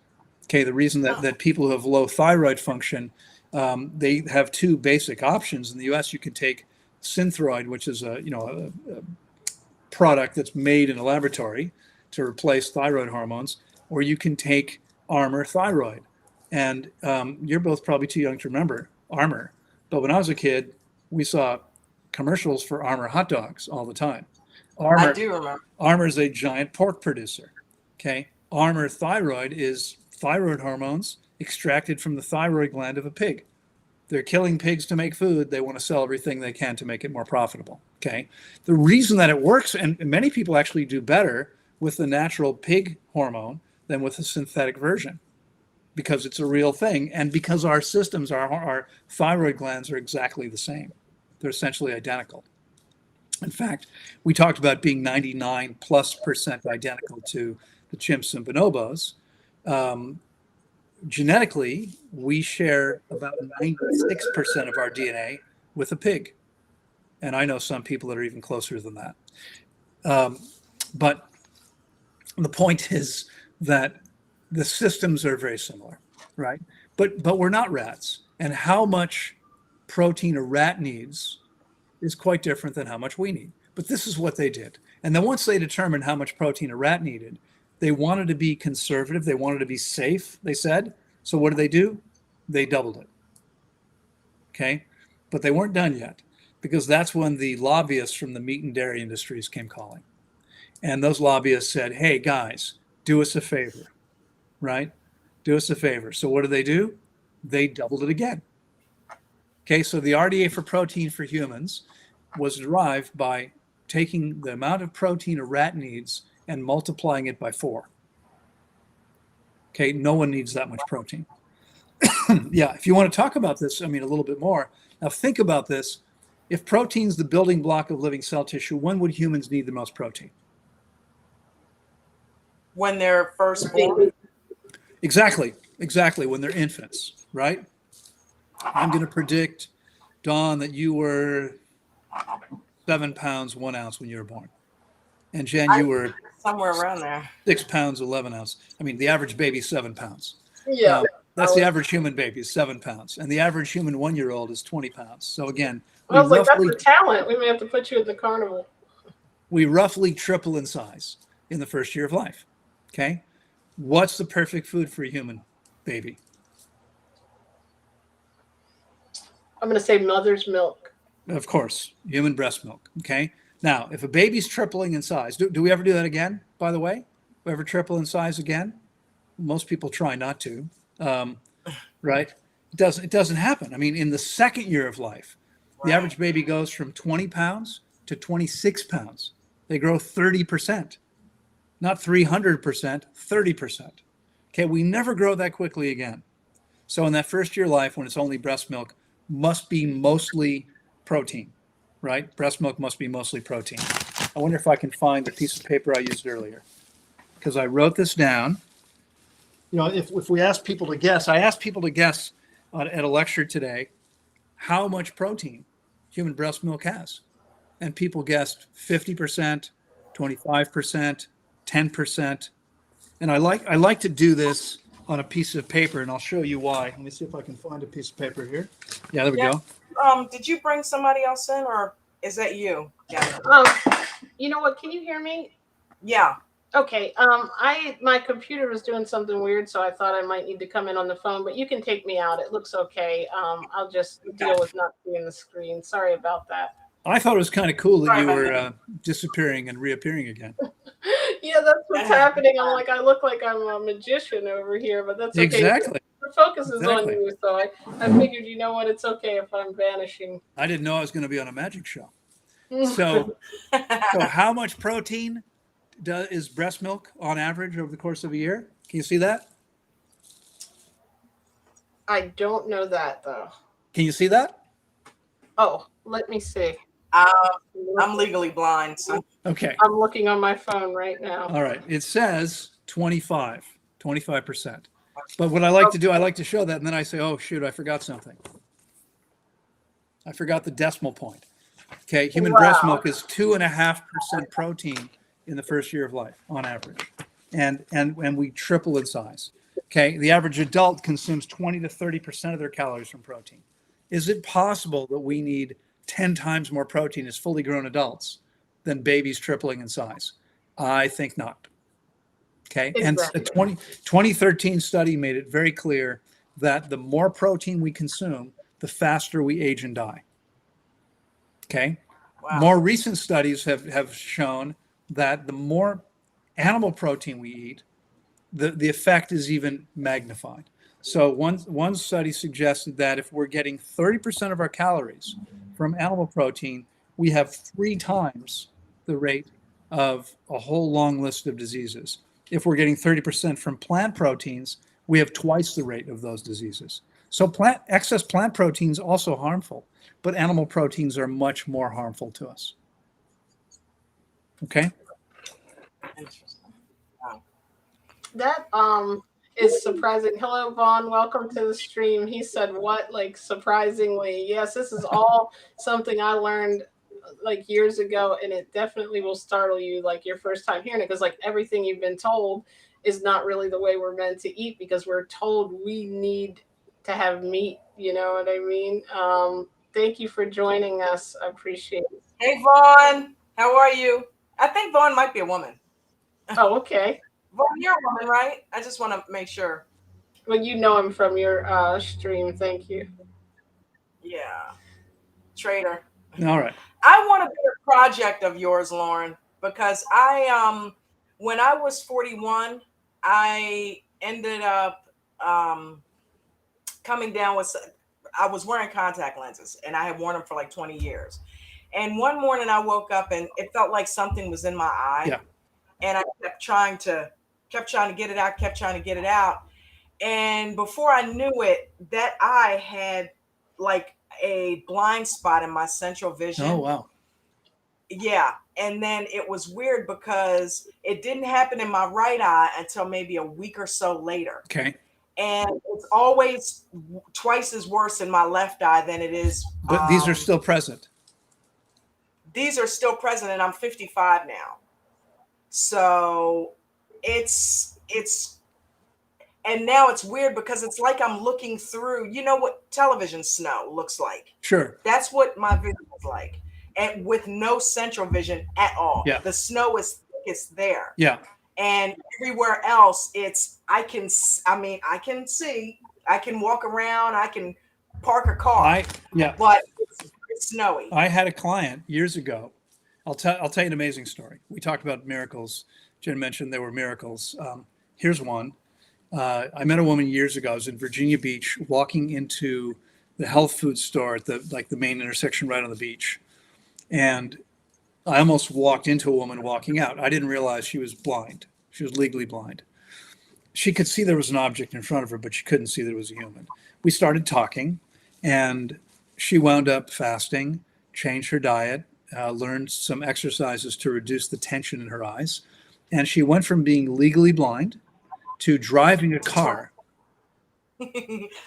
Okay, the reason that people who have low thyroid function, they have two basic options. In the U.S., you can take Synthroid, which is a product that's made in a laboratory to replace thyroid hormones, or you can take Armour thyroid. And you're both probably too young to remember Armour, but when I was a kid, we saw commercials for Armour hot dogs all the time. Armour, I do remember. Armour is a giant pork producer. Okay, Armour thyroid is thyroid hormones extracted from the thyroid gland of a pig. They're killing pigs to make food. They want to sell everything they can to make it more profitable. Okay, the reason that it works, and many people actually do better with the natural pig hormone than with the synthetic version, because it's a real thing, and because our systems, our thyroid glands are exactly the same. They're essentially identical. In fact, we talked about being 99+% identical to the chimps and bonobos. Genetically, we share about 96% of our DNA with a pig. And I know some people that are even closer than that. But the point is that the systems are very similar, right? But we're not rats. And how much protein a rat needs is quite different than how much we need. But this is what they did. And then once they determined how much protein a rat needed, they wanted to be conservative. They wanted to be safe, they said. So what do? They doubled it. Okay? But they weren't done yet, because that's when the lobbyists from the meat and dairy industries came calling. And those lobbyists said, hey, guys, do us a favor, right? Do us a favor. So what do? They doubled it again. Okay, so the RDA for protein for humans was derived by taking the amount of protein a rat needs and multiplying it by 4. Okay, no one needs that much protein. Yeah, if you want to talk about this, a little bit more. Now think about this. If protein's the building block of living cell tissue, when would humans need the most protein? When they're first born. Exactly, when they're infants, right? I'm going to predict, Dawn, that you were 7 pounds 1 ounce when you were born, and Jen, you were somewhere around there. 6 pounds 11 ounce. The average baby's 7 pounds. Yeah, that's the average human baby is 7 pounds, and the average human 1-year-old is 20 pounds. So again, I was like, that's a talent. We may have to put you at the carnival. We roughly triple in size in the first year of life. Okay, what's the perfect food for a human baby? I'm going to say mother's milk. Of course, human breast milk. Okay. Now, if a baby's tripling in size, do we ever do that again, by the way? We ever triple in size again? Most people try not to, right? It doesn't happen. In the second year of life, the average baby goes from 20 pounds to 26 pounds. They grow 30%. not 300%, 30%. Okay, we never grow that quickly again. So in that first year of life, when it's only breast milk, must be mostly protein, right? Breast milk must be mostly protein. I wonder if I can find the piece of paper I used earlier, because I wrote this down. You know, if we ask people to guess, I asked people to guess at a lecture today how much protein human breast milk has. And people guessed 50%, 25%, 10%. And I like to do this on a piece of paper, and I'll show you why. Let me see if I can find a piece of paper here. Yeah, there we go. Did you bring somebody else in, or is that you? Yeah. You know what? Can you hear me? Yeah. Okay. My computer was doing something weird, so I thought I might need to come in on the phone. But you can take me out. It looks okay. I'll just deal with not seeing the screen. Sorry about that. I thought it was kind of cool that Sorry you about were disappearing and reappearing again. Yeah, that's what's happening. I'm like, I look like I'm a magician over here, but that's okay. Exactly. The focus is on Exactly. you, so I figured, you know what, it's okay if I'm vanishing. I didn't know I was going to be on a magic show. So how much protein is breast milk on average over the course of a year? Can you see that? I don't know that though. Can you see that? Oh, let me see. I'm legally blind, so Okay. I'm looking on my phone right now. All right. It says 25%. But what I like to do, I like to show that, and then I say, oh, shoot, I forgot something. I forgot the decimal point. Okay. Human breast milk is 2.5% protein in the first year of life on average. And we triple in size. Okay. The average adult consumes 20 to 30% of their calories from protein. Is it possible that we need 10 times more protein as fully grown adults than babies tripling in size? I think not. Okay. Exactly. And a 2013 study made it very clear that the more protein we consume, the faster we age and die. Okay. wow. More recent studies have shown that the more animal protein we eat, the effect is even magnified. So one study suggested that if we're getting 30% of our calories from animal protein, we have 3 times the rate of a whole long list of diseases. If we're getting 30% from plant proteins, we have twice the rate of those diseases. So excess plant proteins also harmful, but animal proteins are much more harmful to us. Okay? Interesting. Wow. That is surprising. Hello, Vaughn. Welcome to the stream. He said, what? Like, surprisingly. Yes, this is all something I learned like years ago, and it definitely will startle you like your first time hearing it, because like everything you've been told is not really the way we're meant to eat, because we're told we need to have meat. You know what I mean? Thank you for joining us. I appreciate it. Hey, Vaughn. How are you? I think Vaughn might be a woman. Oh, okay. Vaughn, you're a woman, right? I just want to make sure. Well, you know him from your stream. Thank you. Yeah. Traitor. All right. I want to be a project of yours, Lauren, because when I was 41, I ended up coming down with, I was wearing contact lenses, and I had worn them for like 20 years. And one morning I woke up and it felt like something was in my eye. Yeah. And I kept trying to get it out. And before I knew it, that eye had like a blind spot in my central vision. Oh, wow. Yeah. And then it was weird because it didn't happen in my right eye until maybe a week or so later. Okay. And it's always twice as worse in my left eye than it is. But these are still present. These are still present, and I'm 55 now. So it's and now it's weird because it's like I'm looking through, you know what television snow looks like? Sure. That's what my vision is like. And with no central vision at all. Yeah. The snow is thickest there. Yeah. And everywhere else, I can see, I can walk around, I can park a car. But it's snowy. I had a client years ago. I'll tell you an amazing story. We talked about miracles. Jen mentioned there were miracles. Here's one. I met a woman years ago. I was in Virginia Beach, walking into the health food store at the main intersection right on the beach, and I almost walked into a woman walking out. I didn't realize she was blind. She was legally blind. She could see there was an object in front of her, but she couldn't see that it was a human. We started talking, and she wound up fasting, changed her diet, learned some exercises to reduce the tension in her eyes. And she went from being legally blind to driving a car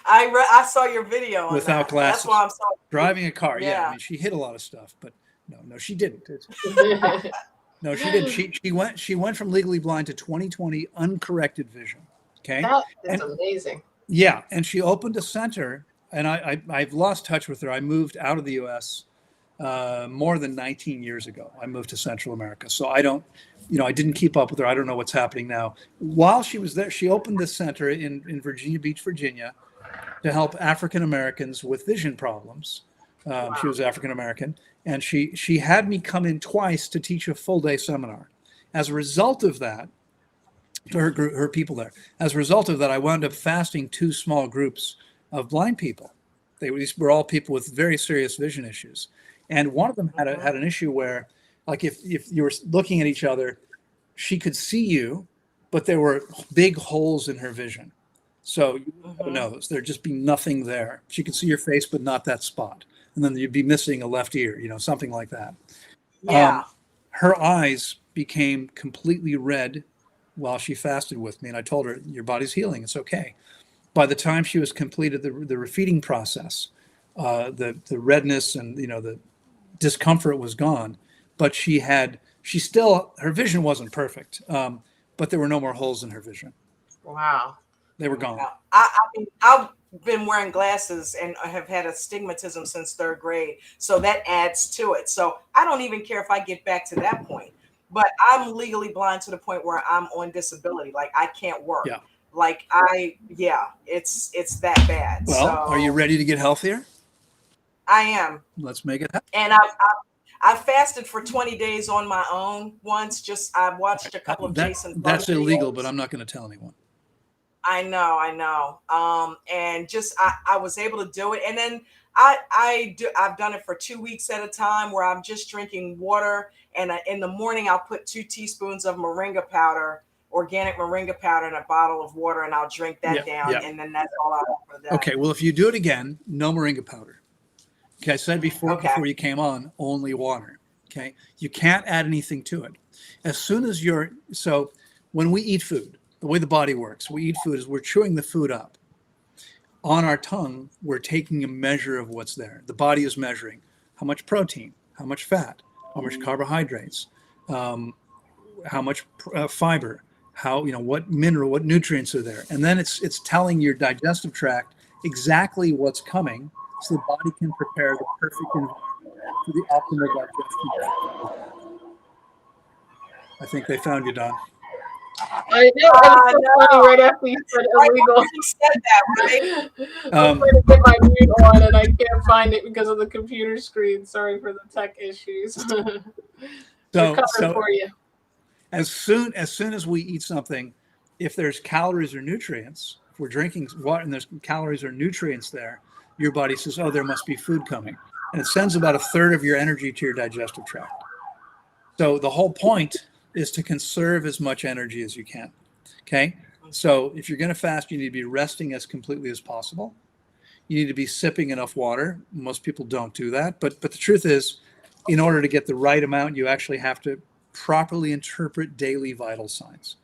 I saw your video on without that. glasses. That's why I'm so driving a car. Yeah. Yeah. I mean, she hit a lot of stuff, but no, she didn't. No, she didn't. She went from legally blind to 20/20 uncorrected vision. Okay. That is And amazing. yeah, and she opened a center, and I've lost touch with her. I moved out of the U.S. More than 19 years ago. I moved to Central America, so I don't, I didn't keep up with her. I don't know what's happening now. While she was there, she opened this center in Virginia Beach, Virginia, to help African Americans with vision problems. She was African American, and she had me come in twice to teach a full day seminar. As a result of that, to her people there. As a result of that, I wound up fasting 2 small groups of blind people. These were all people with very serious vision issues, and one of them had an issue where, like, if you were looking at each other, she could see you, but there were big holes in her vision. So you wouldn't notice. There'd just be nothing there. She could see your face, but not that spot, and then you'd be missing a left ear, something like that. Yeah. Her eyes became completely red while she fasted with me, and I told her, your body's healing, it's okay. By the time she was completed the refeeding process, the redness and the discomfort was gone, but her vision wasn't perfect, but there were no more holes in her vision. Wow. They were gone. I've been wearing glasses and I have had astigmatism since 3rd grade, so that adds to it. So I don't even care if I get back to that point. But I'm legally blind to the point where I'm on disability. Like, I can't work. Yeah. Like, it's that bad. Well, so, are you ready to get healthier? I am. Let's make it happen. And I fasted for 20 days on my own once. I watched a couple of Jason. That's illegal, videos. but I'm not going to tell anyone. I know. And just I was able to do it, and then I've done it for 2 weeks at a time, where I'm just drinking water, and in the morning I'll put 2 teaspoons of moringa powder, organic moringa powder, in a bottle of water, and I'll drink that down, and then that's all I have for that. Okay, well, if you do it again, no moringa powder. Okay, I said before you came on, only water. Okay, you can't add anything to it. As soon as so when we eat food, the way the body works, we eat food is we're chewing the food up. On our tongue, we're taking a measure of what's there. The body is measuring how much protein, how much fat, how much carbohydrates, how much fiber, what mineral, what nutrients are there. And then it's telling your digestive tract exactly what's coming, so the body can prepare the perfect environment for the optimal digestion. I think they found you, Don. I know. I was so funny right after you said illegal. You said that, right? I'm trying to get my mute on, and I can't find it because of the computer screen. Sorry for the tech issues. So for you. As soon as we eat something, if there's calories or nutrients, if we're drinking water and there's calories or nutrients there, your body says, oh, there must be food coming. And it sends about 1/3 of your energy to your digestive tract. So the whole point is to conserve as much energy as you can. Okay. So if you're going to fast, you need to be resting as completely as possible. You need to be sipping enough water. Most people don't do that. But the truth is, in order to get the right amount, you actually have to properly interpret daily vital signs.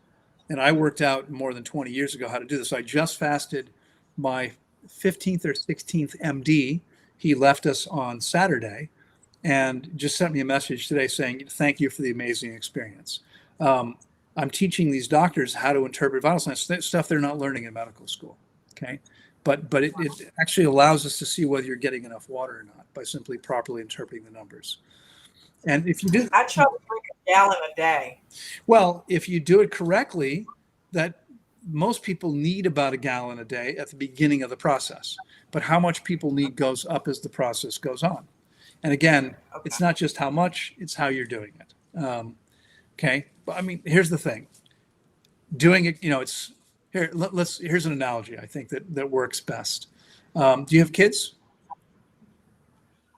And I worked out more than 20 years ago how to do this. I just fasted my 15th or 16th MD. He left us on Saturday and just sent me a message today saying, thank you for the amazing experience. I'm teaching these doctors how to interpret vital signs, stuff they're not learning in medical school. Okay. But it actually allows us to see whether you're getting enough water or not by simply properly interpreting the numbers. And if you do, I try to drink a gallon a day. Well, if you do it correctly, that most people need about a gallon a day at the beginning of the process. But how much people need goes up as the process goes on. And again, it's not just how much, it's how you're doing it. Okay. But I mean, here's the thing. Doing it, here's an analogy I think that works best. Do you have kids?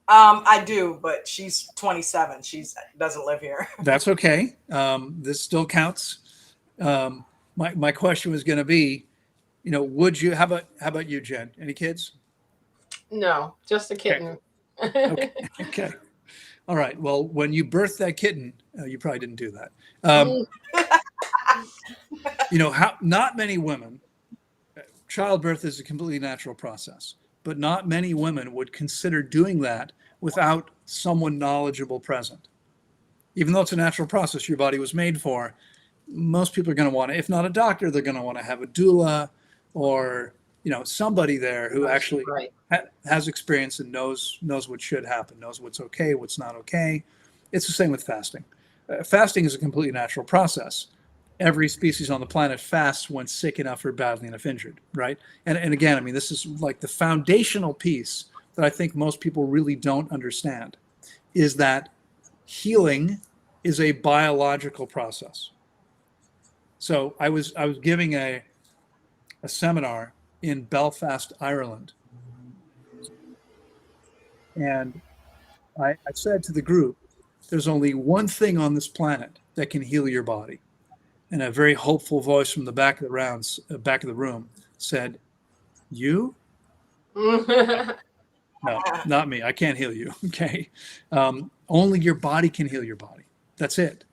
I do, but she's 27. She doesn't live here. That's okay. This still counts. My question was going to be, would you, how about you, Jen? Any kids? No, just a Okay. kitten. Okay. Okay. All right. Well, when you birthed that kitten, you probably didn't do that. Not many women, childbirth is a completely natural process, but not many women would consider doing that without someone knowledgeable present. Even though it's a natural process your body was made for, most people are going to want to, if not a doctor, they're going to want to have a doula or, somebody there who actually Right. has experience and knows what should happen, knows what's okay, what's not okay. It's the same with fasting. Fasting is a completely natural process. Every species on the planet fasts when sick enough or badly enough injured, right? And again, I mean, this is like the foundational piece that I think most people really don't understand, is that healing is a biological process. So I was giving a seminar in Belfast, Ireland, and I said to the group, there's only one thing on this planet that can heal your body. And a very hopeful voice from the back of the room said, "You? No, not me. I can't heal you." Okay. Only your body can heal your body. That's it.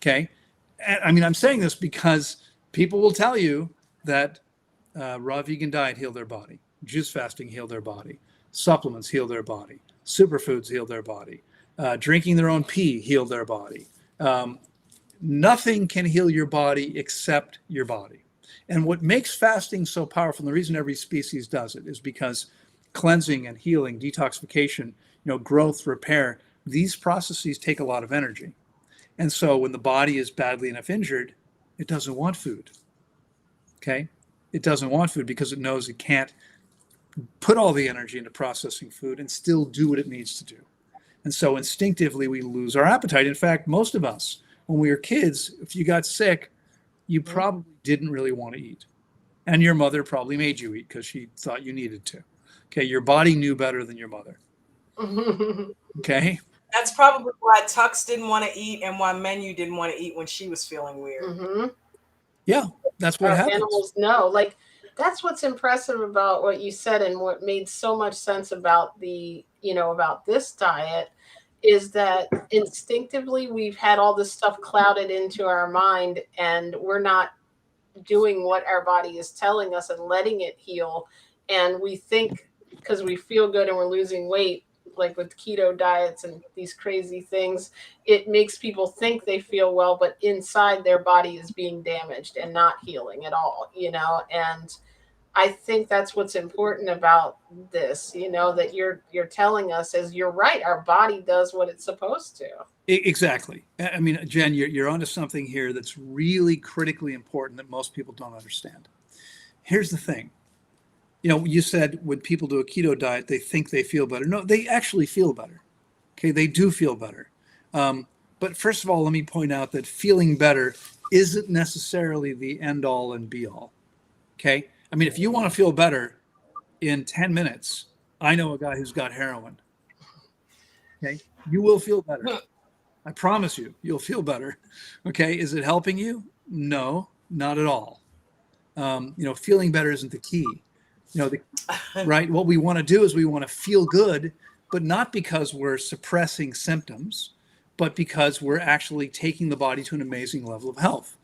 Okay. And, I mean, I'm saying this because people will tell you that raw vegan diet heal their body, juice fasting heal their body, supplements heal their body, superfoods heal their body, drinking their own pee heal their body. Nothing can heal your body except your body. And what makes fasting so powerful, and the reason every species does it, is because cleansing and healing, detoxification, growth, repair, these processes take a lot of energy. And so when the body is badly enough injured, it doesn't want food. Okay? It doesn't want food because it knows it can't put all the energy into processing food and still do what it needs to do. And so instinctively we lose our appetite. In fact, most of us, when we were kids, if you got sick, you probably didn't really want to eat. And your mother probably made you eat because she thought you needed to. Okay, your body knew better than your mother. Okay? That's probably why Tux didn't want to eat and why Menu didn't want to eat when she was feeling weird. Mm-hmm. Yeah, that's what happens. Animals know. Like, that's what's impressive about what you said and what made so much sense about about this diet is that instinctively we've had all this stuff clouded into our mind and we're not doing what our body is telling us and letting it heal. And we think because we feel good and we're losing weight, like with keto diets and these crazy things, it makes people think they feel well, but inside their body is being damaged and not healing at all, and I think that's what's important about this, that you're telling us is you're right. Our body does what it's supposed to. Exactly. I mean, Jen, you're onto something here that's really critically important that most people don't understand. Here's the thing. You said when people do a keto diet, they think they feel better. No, they actually feel better. Okay, they do feel better. But first of all, let me point out that feeling better isn't necessarily the end all and be all. Okay? I mean, if you want to feel better in 10 minutes, I know a guy who's got heroin. Okay? You will feel better. I promise you, you'll feel better. Okay? Is it helping you? No, not at all. Feeling better isn't the key. Right? What we want to do is we want to feel good, but not because we're suppressing symptoms, but because we're actually taking the body to an amazing level of health.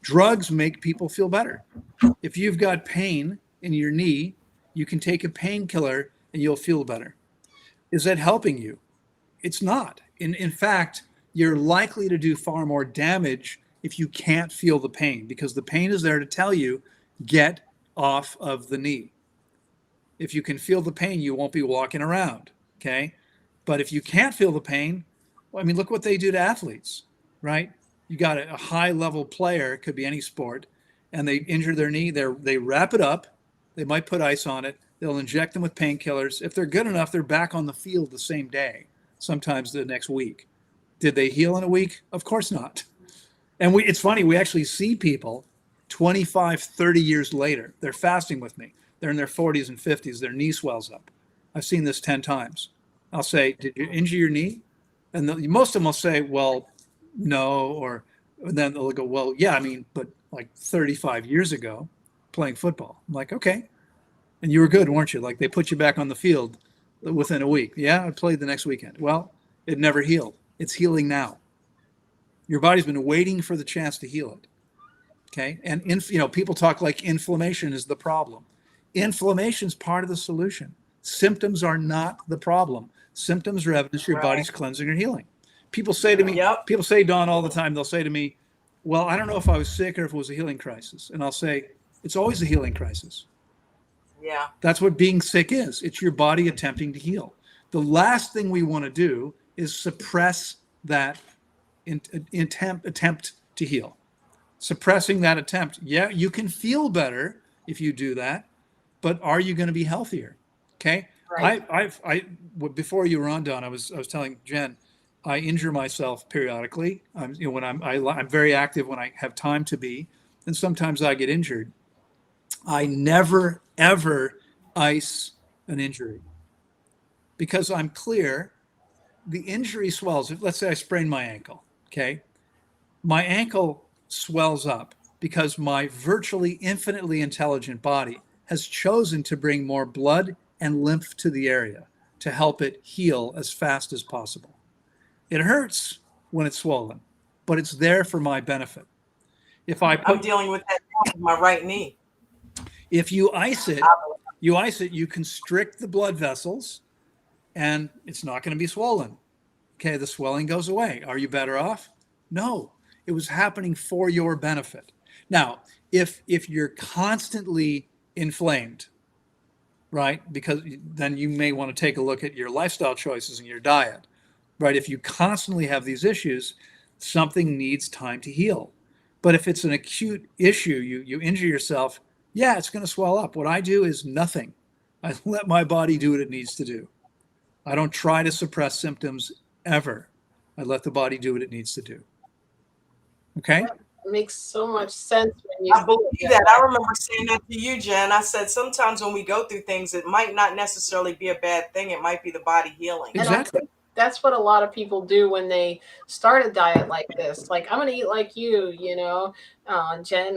Drugs make people feel better. If you've got pain in your knee, you can take a painkiller and you'll feel better. Is that helping you? It's not. In fact, you're likely to do far more damage if you can't feel the pain, because the pain is there to tell you, get off of the knee. If you can feel the pain, you won't be walking around, okay? But if you can't feel the pain, well, I mean, look what they do to athletes, right? You got a high-level player, it could be any sport, and they injure their knee, they wrap it up, they might put ice on it, they'll inject them with painkillers. If they're good enough, they're back on the field the same day, sometimes the next week. Did they heal in a week? Of course not. And it's funny, we actually see people 25, 30 years later, they're fasting with me. They're in their 40s and 50s, their knee swells up. I've seen this 10 times. I'll say, did you injure your knee? And most of them will say, well, no, and then they'll go, well, yeah, I mean, but like 35 years ago playing football. I'm like, okay. And you were good, weren't you? Like they put you back on the field within a week. Yeah, I played the next weekend. Well, it never healed. It's healing now. Your body's been waiting for the chance to heal it. Okay. And, people talk like inflammation is the problem. Inflammation is part of the solution. Symptoms are not the problem. Symptoms are evidence your body's cleansing or healing. People say to me, people say, Don, all the time, they'll say to me, well, I don't know if I was sick or if it was a healing crisis. And I'll say, it's always a healing crisis. Yeah. That's what being sick is. It's your body attempting to heal. The last thing we want to do is suppress that attempt to heal. Suppressing that attempt. Yeah, you can feel better if you do that, but are you going to be healthier? Okay. Right. Before you were on, Don, I was telling Jen, I injure myself periodically. I'm very active when I have time to be, and sometimes I get injured. I never ever ice an injury because I'm clear. The injury swells. Let's say I sprain my ankle. Okay, my ankle swells up because my virtually infinitely intelligent body has chosen to bring more blood and lymph to the area to help it heal as fast as possible. It hurts when it's swollen, but it's there for my benefit. I'm dealing with that with my right knee. If you ice it, you constrict the blood vessels and it's not going to be swollen. Okay, the swelling goes away. Are you better off? No, it was happening for your benefit. Now, if you're constantly inflamed, right, because then you may want to take a look at your lifestyle choices and your diet, right? If you constantly have these issues, something needs time to heal. But if it's an acute issue, you injure yourself, yeah, it's going to swell up. What I do is nothing. I let my body do what it needs to do. I don't try to suppress symptoms ever. I let the body do what it needs to do. Okay? That makes so much sense when you I believe that. I remember saying that to you, Jen. I said sometimes when we go through things, it might not necessarily be a bad thing. It might be the body healing. Exactly. That's what a lot of people do when they start a diet like this. Like, I'm going to eat like you, Jen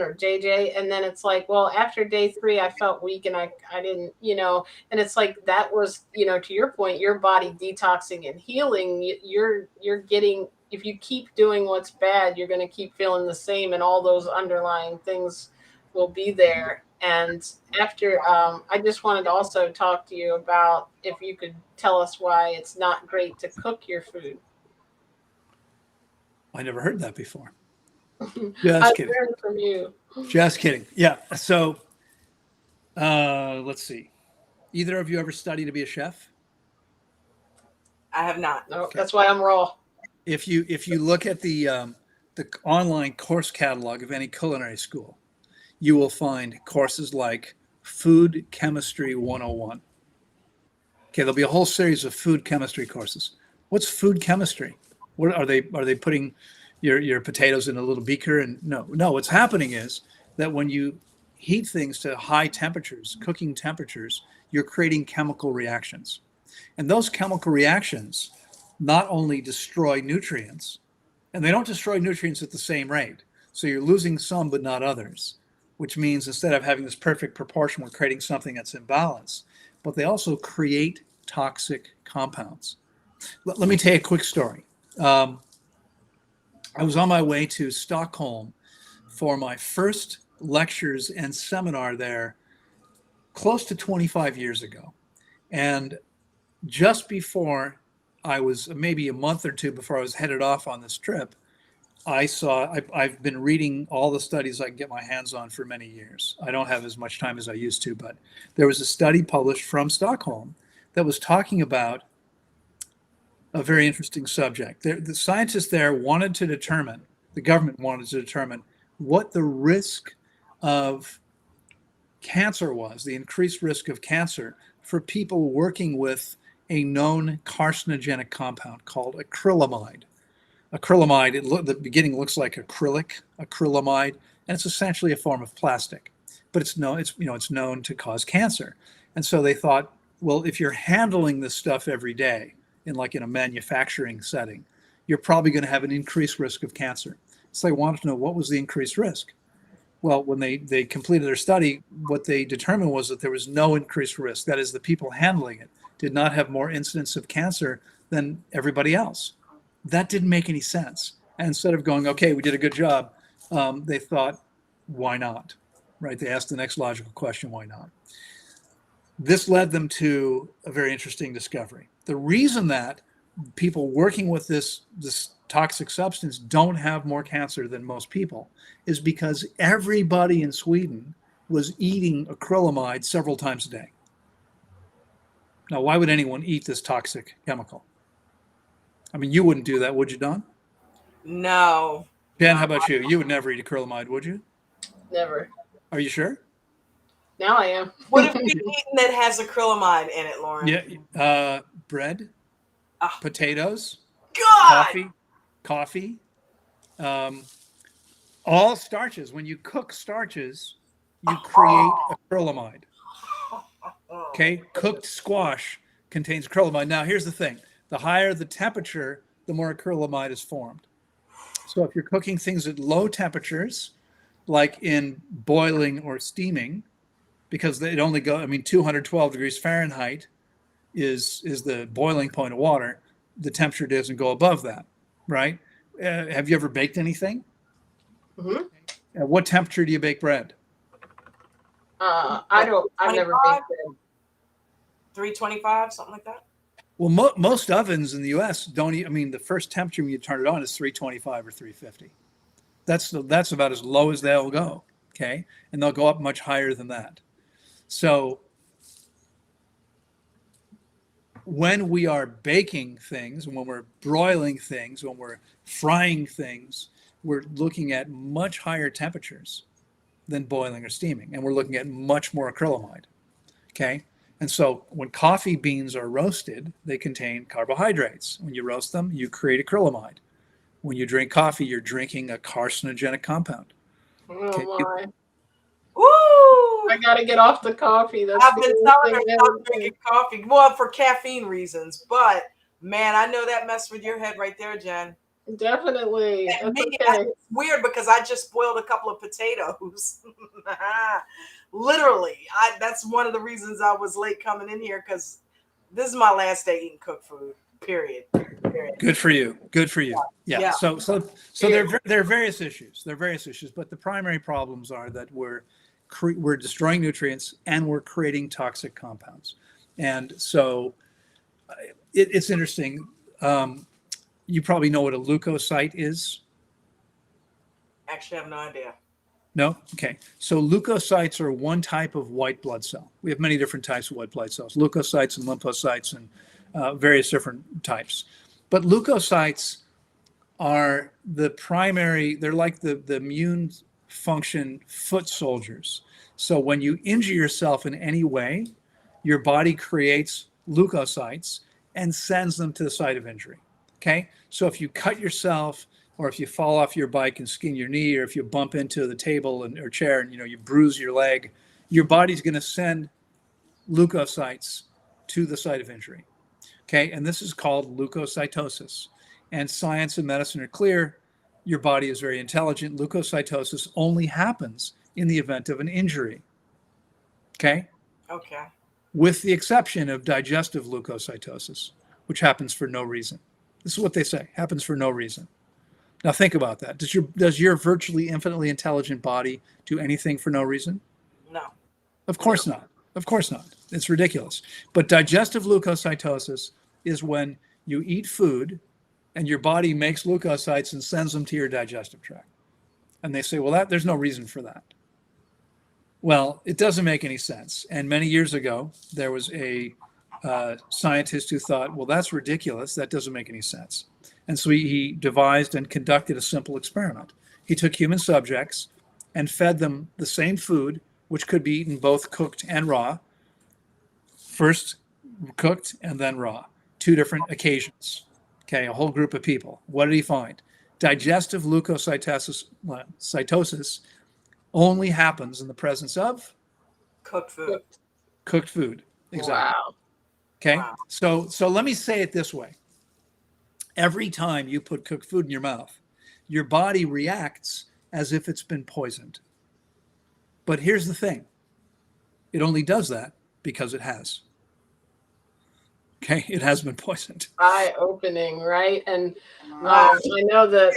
or JJ. And then it's like, well, after day 3, I felt weak and I didn't, and it's like, that was, to your point, your body detoxing and healing. You're getting, if you keep doing what's bad, you're going to keep feeling the same. And all those underlying things will be there. And after, I just wanted to also talk to you about if you could tell us why it's not great to cook your food. I never heard that before. Just kidding. I learned from you. Just kidding. Yeah. So let's see. Either of you ever studied to be a chef? I have not. No, okay. That's why I'm raw. If you look at the online course catalog of any culinary school, you will find courses like Food Chemistry 101. Okay, there'll be a whole series of food chemistry courses. What's food chemistry? What are they putting your potatoes in a little beaker? And no, what's happening is that when you heat things to high temperatures, cooking temperatures, you're creating chemical reactions. And those chemical reactions not only destroy nutrients, and they don't destroy nutrients at the same rate. So you're losing some but not others, which means instead of having this perfect proportion, we're creating something that's imbalanced. But they also create toxic compounds. Let me tell you a quick story. I was on my way to Stockholm for my first lectures and seminar there close to 25 years ago. And just before I was, maybe a month or two before I was headed off on this trip, I've been reading all the studies I can get my hands on for many years. I don't have as much time as I used to, but there was a study published from Stockholm that was talking about a very interesting subject. The scientists there wanted to determine, the government wanted to determine what the risk of cancer was, the increased risk of cancer for people working with a known carcinogenic compound called acrylamide. Acrylamide, at the beginning looks like acrylamide, and it's essentially a form of plastic, but it's known to cause cancer. And so they thought, well, if you're handling this stuff every day in a manufacturing setting, you're probably going to have an increased risk of cancer. So they wanted to know what was the increased risk. Well, when they completed their study, what they determined was that there was no increased risk. That is, the people handling it did not have more incidence of cancer than everybody else. That didn't make any sense. And instead of going, okay, we did a good job, they thought, why not? Right? They asked the next logical question, why not? This led them to a very interesting discovery. The reason that people working with this toxic substance don't have more cancer than most people is because everybody in Sweden was eating acrylamide several times a day. Now, why would anyone eat this toxic chemical? I mean, you wouldn't do that, would you, Don? No. Ben, how about you? You would never eat acrylamide, would you? Never. Are you sure? Now I am. What have you eaten that has acrylamide in it, Loren? Yeah, bread, potatoes, God! coffee, all starches. When you cook starches, you create acrylamide. Okay, cooked squash contains acrylamide. Now, here's the thing. The higher the temperature, the more acrylamide is formed. So if you're cooking things at low temperatures, like in boiling or steaming, because it only 212 degrees Fahrenheit is the boiling point of water. The temperature doesn't go above that, right? Have you ever baked anything? Mm-hmm. At what temperature do you bake bread? I've never baked bread. 325, something like that. Well, most ovens in the U.S. don't. The first temperature when you turn it on is 325 or 350. That's about as low as they'll go. Okay, and they'll go up much higher than that. So when we are baking things, when we're broiling things, when we're frying things, we're looking at much higher temperatures than boiling or steaming, and we're looking at much more acrylamide. Okay. And so when coffee beans are roasted, they contain carbohydrates. When you roast them, you create acrylamide. When you drink coffee, you're drinking a carcinogenic compound. Oh my. Woo! I gotta get off the coffee. I've been telling her stop drinking coffee. Well, for caffeine reasons, but man, I know that messed with your head right there, Jen. Definitely. And That's me, okay. it's weird because I just boiled a couple of potatoes. Literally, that's one of the reasons I was late coming in here, because this is my last day eating cooked food. Period. Good for you. Good for you. Yeah. So there are various issues. There are various issues, but the primary problems are that we're destroying nutrients and we're creating toxic compounds. And so it's interesting. You probably know what a leukocyte is. Actually, I have no idea. No? Okay. So leukocytes are one type of white blood cell. We have many different types of white blood cells, leukocytes and lymphocytes and various different types. But leukocytes are the primary, they're like the immune function foot soldiers. So when you injure yourself in any way, your body creates leukocytes and sends them to the site of injury. Okay? So if you cut yourself, or if you fall off your bike and skin your knee, or if you bump into the table or chair and you bruise your leg, your body's going to send leukocytes to the site of injury. Okay, and this is called leukocytosis. And science and medicine are clear. Your body is very intelligent. Leukocytosis only happens in the event of an injury. Okay? Okay. With the exception of digestive leukocytosis, which happens for no reason. This is what they say, happens for no reason. Now think about that. Does your virtually infinitely intelligent body do anything for no reason? No. Of course not. Of course not. It's ridiculous. But digestive leukocytosis is when you eat food and your body makes leukocytes and sends them to your digestive tract. And they say, well, there's no reason for that. Well, it doesn't make any sense. And many years ago, there was a scientist who thought, well, that's ridiculous. That doesn't make any sense. And so he devised and conducted a simple experiment. He took human subjects and fed them the same food, which could be eaten both cooked and raw. First cooked and then raw. 2 different occasions. Okay, a whole group of people. What did he find? Digestive leukocytosis only happens in the presence of cooked food. Cooked food. Exactly. Wow. Okay. Wow. So let me say it this way. Every time you put cooked food in your mouth, your body reacts as if it's been poisoned. But here's the thing. It only does that because it has. Okay, it has been poisoned. Eye-opening, right? And I know that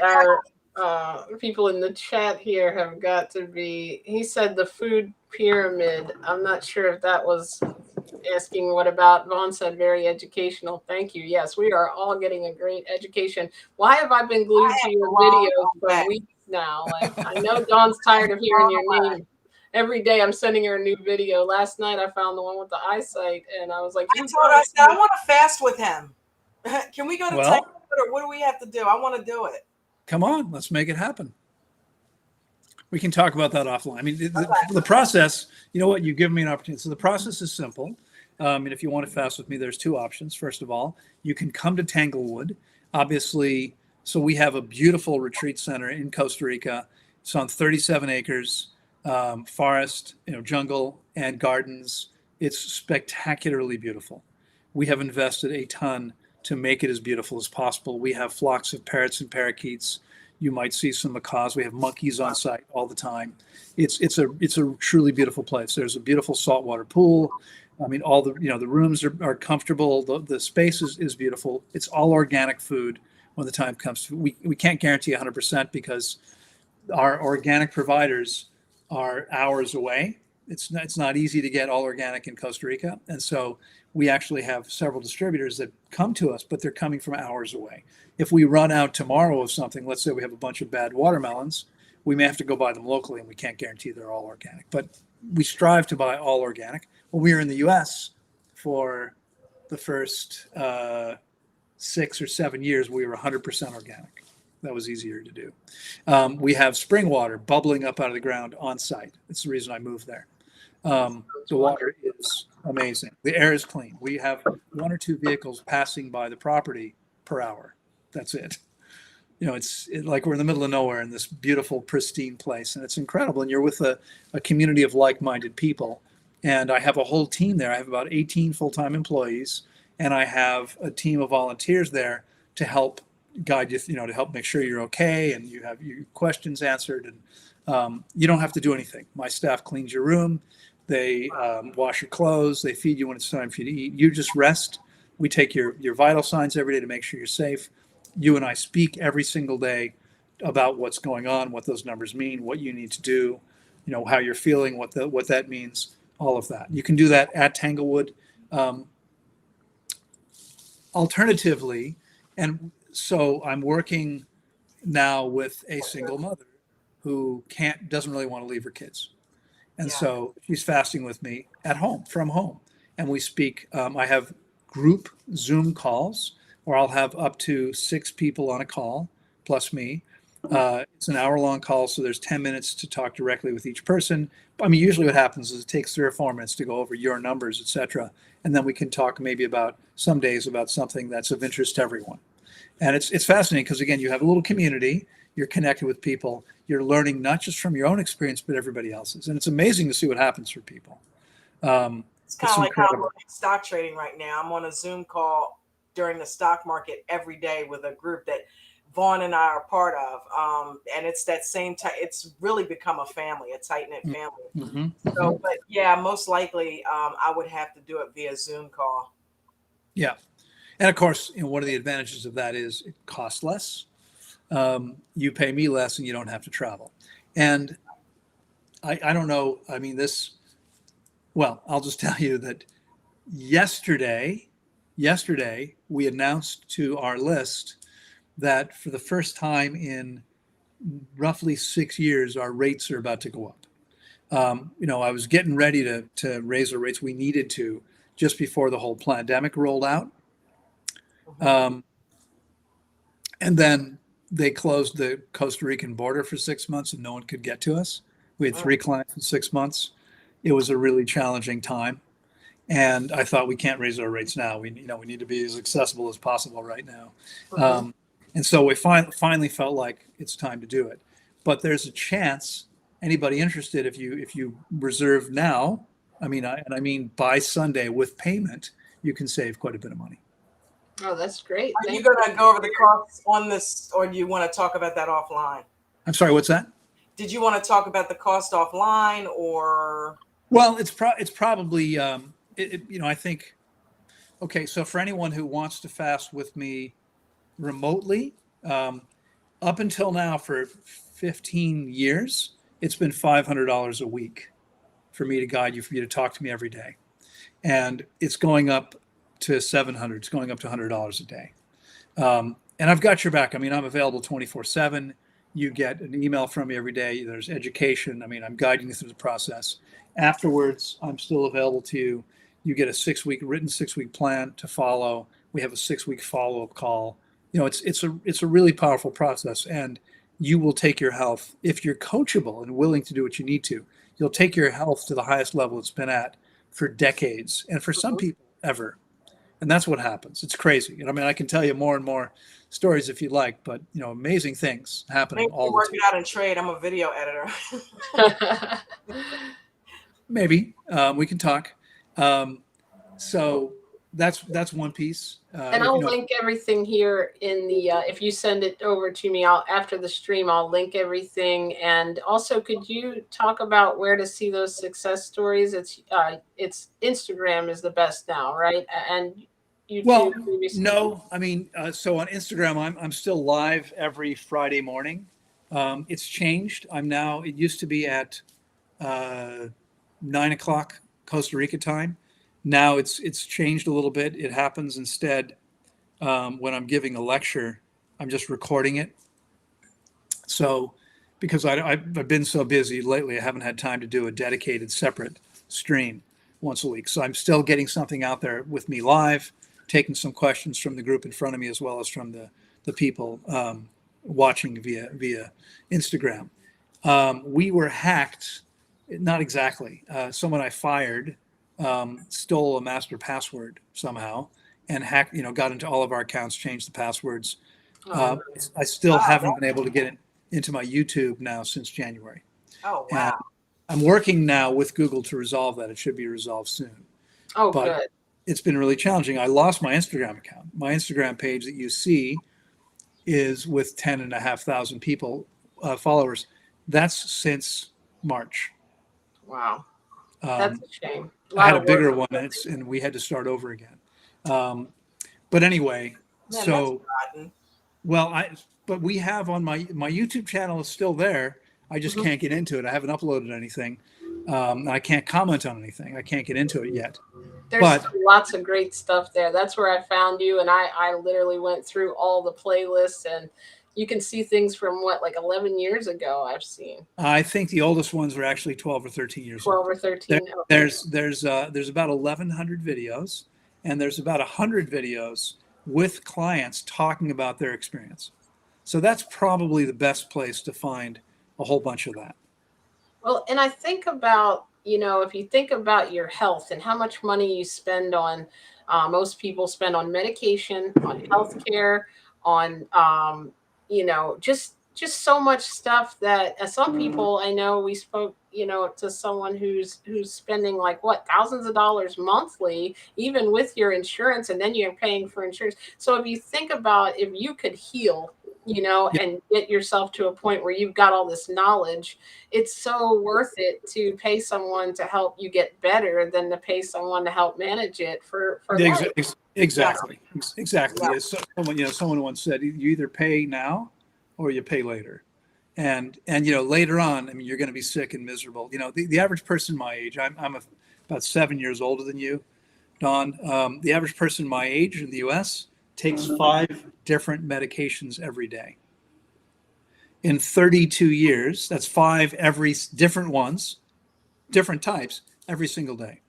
our people in the chat here have got to be. He said the food pyramid. I'm not sure if that was asking what about. Vaughn said very educational. Thank you. Yes, we are all getting a great education. Why have I been glued to your videos for weeks now? Like, I know Dawn's tired of hearing your name. Every day I'm sending her a new video. Last night I found the one with the eyesight, and I was like, I told her, I said, I want to fast with him. Can we go to Tanglewood, or what do we have to do? I want to do it. Come on, let's make it happen. We can talk about that offline. I mean, the process, you know what, you give me an opportunity. So the process is simple. And if you want to fast with me, there's two options. First of all, you can come to Tanglewood. Obviously, so we have a beautiful retreat center in Costa Rica. It's on 37 acres. Forest, jungle and gardens. It's spectacularly beautiful. We have invested a ton to make it as beautiful as possible. We have flocks of parrots and parakeets. You might see some macaws. We have monkeys on site all the time. It's a truly beautiful place. There's a beautiful saltwater pool. I mean, all the the rooms are comfortable. The space is beautiful. It's all organic food when the time comes. We can't guarantee 100% because our organic providers are hours away. It's not easy to get all organic in Costa Rica. And so we actually have several distributors that come to us, but they're coming from hours away. If we run out tomorrow of something, let's say we have a bunch of bad watermelons, we may have to go buy them locally, and we can't guarantee they're all organic. But we strive to buy all organic. When we were in the US for the first 6 or 7 years, we were 100% organic. That was easier to do. We have spring water bubbling up out of the ground on site. That's the reason I moved there. The water is amazing. The air is clean. We have 1 or 2 vehicles passing by the property per hour. That's it. It's like we're in the middle of nowhere in this beautiful, pristine place, and it's incredible. And you're with a community of like-minded people. And I have a whole team there. I have about 18 full-time employees, and I have a team of volunteers there to help guide you, to help make sure you're okay and you have your questions answered. And you don't have to do anything. My staff cleans your room. They wash your clothes. They feed you when it's time for you to eat. You just rest. We take your vital signs every day to make sure you're safe. You and I speak every single day about what's going on, what those numbers mean, what you need to do, how you're feeling, what that means, all of that. You can do that at Tanglewood. Alternatively, and so I'm working now with a single mother who doesn't really want to leave her kids. And so she's fasting with me at home, from home. And we speak, I have group Zoom calls where I'll have up to 6 people on a call, plus me. It's an hour-long call, so there's 10 minutes to talk directly with each person. I mean, usually what happens is it takes 3 or 4 minutes to go over your numbers, et cetera. And then we can talk maybe about some days about something that's of interest to everyone. And it's fascinating because, again, you have a little community. You're connected with people. You're learning not just from your own experience, but everybody else's. And it's amazing to see what happens for people. It's kind of like how I'm learning stock trading right now. I'm on a Zoom call during the stock market every day with a group that Vaughn and I are part of. And it's that same type. It's really become a family, a tight-knit family. Mm-hmm. So, but yeah, most likely I would have to do it via Zoom call. Yeah. And of course, one of the advantages of that is it costs less. You pay me less and you don't have to travel. And I don't know. I mean, I'll just tell you that yesterday we announced to our list that for the first time in roughly 6 years, our rates are about to go up. I was getting ready to raise the rates we needed to just before the whole pandemic rolled out. And then they closed the Costa Rican border for 6 months and no one could get to us. We had 3 clients in 6 months. It was a really challenging time. And I thought, we can't raise our rates now. We need to be as accessible as possible right now. And so we finally felt like it's time to do it. But there's a chance, anybody interested, if you reserve now, I mean by Sunday with payment, you can save quite a bit of money. Oh, that's great. Are you going to go over the costs on this, or do you want to talk about that offline? I'm sorry, what's that? Did you want to talk about the cost offline or? Well, it's probably I think, okay, so for anyone who wants to fast with me remotely, up until now for 15 years, it's been $500 a week for me to guide you, for you to talk to me every day. And it's going up to 700. It's going up to $100 a day. And I've got your back. I mean, I'm available 24/7. You get an email from me every day. There's education. I mean, I'm guiding you through the process. Afterwards, I'm still available to you. You get a written 6-week plan to follow. We have a 6-week follow-up call. It's a really powerful process, and you will take your health, if you're coachable and willing to do what you need to, you'll take your health to the highest level it's been at for decades, and for some people ever. And that's what happens. It's crazy. And I mean, I can tell you more and more stories if you'd like, but amazing things happening Maybe all the work time. it out and trade. I'm a video editor. Maybe we can talk. So that's one piece. And I'll link everything here in the, if you send it over to me, after the stream, I'll link everything. And also, could you talk about where to see those success stories? It's Instagram is the best now, right? And YouTube. Well, no, I mean, so on Instagram, I'm still live every Friday morning. It's changed. It used to be at 9:00 Costa Rica time. Now it's changed a little bit. It happens instead when I'm giving a lecture, I'm just recording it. So because I've been so busy lately, I haven't had time to do a dedicated separate stream once a week. So I'm still getting something out there with me live, taking some questions from the group in front of me as well as from the people watching via Instagram. We were hacked, not exactly. Someone I fired stole a master password somehow and hacked, got into all of our accounts, changed the passwords. I still haven't been able to get into my YouTube now since January. Oh, wow. And I'm working now with Google to resolve that. It should be resolved soon. Oh, but good. It's been really challenging. I lost my Instagram account. My Instagram page that you see is with 10,500 people, followers. That's since March. Wow. That's a shame. I had a bigger one, and we had to start over again. But anyway, Man, but we have on my YouTube channel is still there. I just can't get into it. I haven't uploaded anything. I can't comment on anything. I can't get into it yet. There's lots of great stuff there. That's where I found you, and I literally went through all the playlists, and you can see things from like 11 years ago I've seen. I think the oldest ones were actually 12 or 13 years 12 old. or 13. There's about 1,100 videos, and there's about 100 videos with clients talking about their experience. So that's probably the best place to find a whole bunch of that. Well, and I think about, if you think about your health and how much money you spend on, most people spend on medication, on healthcare, on, just so much stuff that some people, I know we spoke, to someone who's spending thousands of dollars monthly, even with your insurance, and then you're paying for insurance. So if you think about if you could heal, and get yourself to a point where you've got all this knowledge, it's so worth it to pay someone to help you get better than to pay someone to help manage it for life. Exactly. Yeah. Someone once said, you either pay now or you pay later. And later on, I mean, you're going to be sick and miserable. The average person my age, I'm about 7 years older than you, Don. The average person my age in the US takes 5 different medications every day. In 32 years, that's 5 different ones, different types, every single day.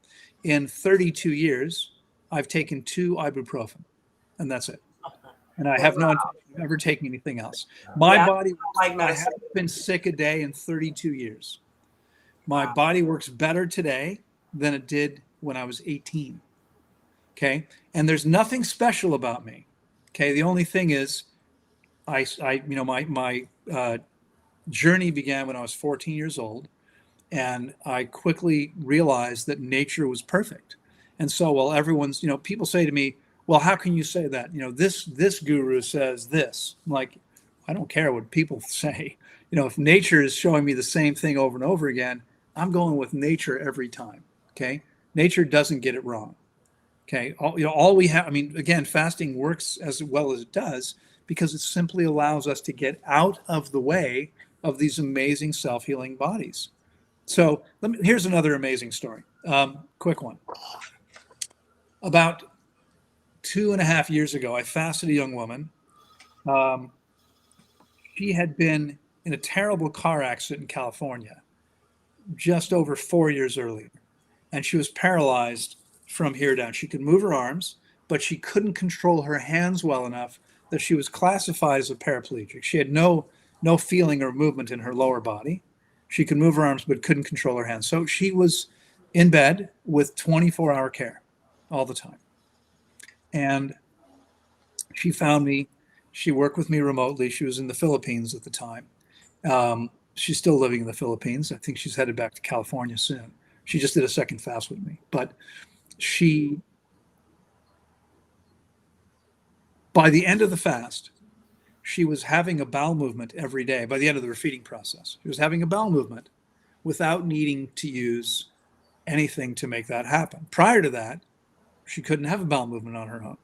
In 32 years, I've taken 2 ibuprofen, and that's it. And I have no intention of ever taking anything else. My body, I haven't been sick a day in 32 years. My body works better today than it did when I was 18. Okay. And there's nothing special about me. Okay. The only thing is my journey began when I was 14 years old, and I quickly realized that nature was perfect. And so while everyone's, people say to me, well, how can you say that? This guru says this. I'm like, I don't care what people say. if nature is showing me the same thing over and over again, I'm going with nature every time. Okay. Nature doesn't get it wrong. Okay. All we have, I mean, again, fasting works as well as it does because it simply allows us to get out of the way of these amazing self-healing bodies. So here's another amazing story. Quick one. About 2.5 years ago, I fasted a young woman. She had been in a terrible car accident in California just over 4 years earlier, and she was paralyzed from here down. She could move her arms, but she couldn't control her hands well enough that she was classified as a paraplegic. She had no feeling or movement in her lower body. She could move her arms, but couldn't control her hands. So she was in bed with 24-hour care all the time. And she found me. She worked with me remotely. She was in the Philippines at the time. She's still living in the Philippines. I think she's headed back to California soon. She just did a second fast with me. But by the end of the fast, she was having a bowel movement every day. By the end of the feeding process, she was having a bowel movement without needing to use anything to make that happen. Prior to that, she couldn't have a bowel movement on her own.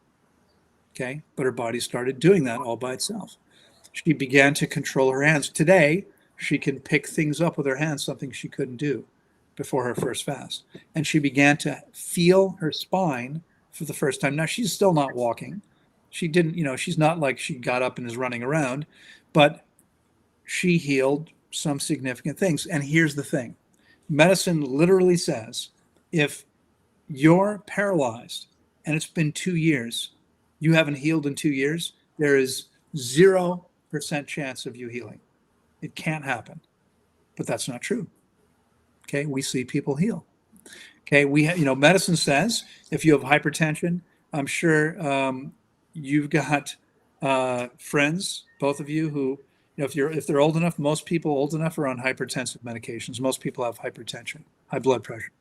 Okay, but her body started doing that all by itself. She began to control her hands. Today, she can pick things up with her hands, something she couldn't do before her first fast. And she began to feel her spine for the first time. Now, she's still not walking. She didn't, she's not like she got up and is running around, but she healed some significant things. And here's the thing. Medicine literally says, if you're paralyzed and it's been 2 years, you haven't healed in 2 years, there is 0% chance of you healing. It can't happen. But that's not true. Okay, we see people heal. Okay, medicine says if you have hypertension, I'm sure you've got friends, both of you, who, if they're old enough, most people old enough are on hypertensive medications. Most people have hypertension, high blood pressure.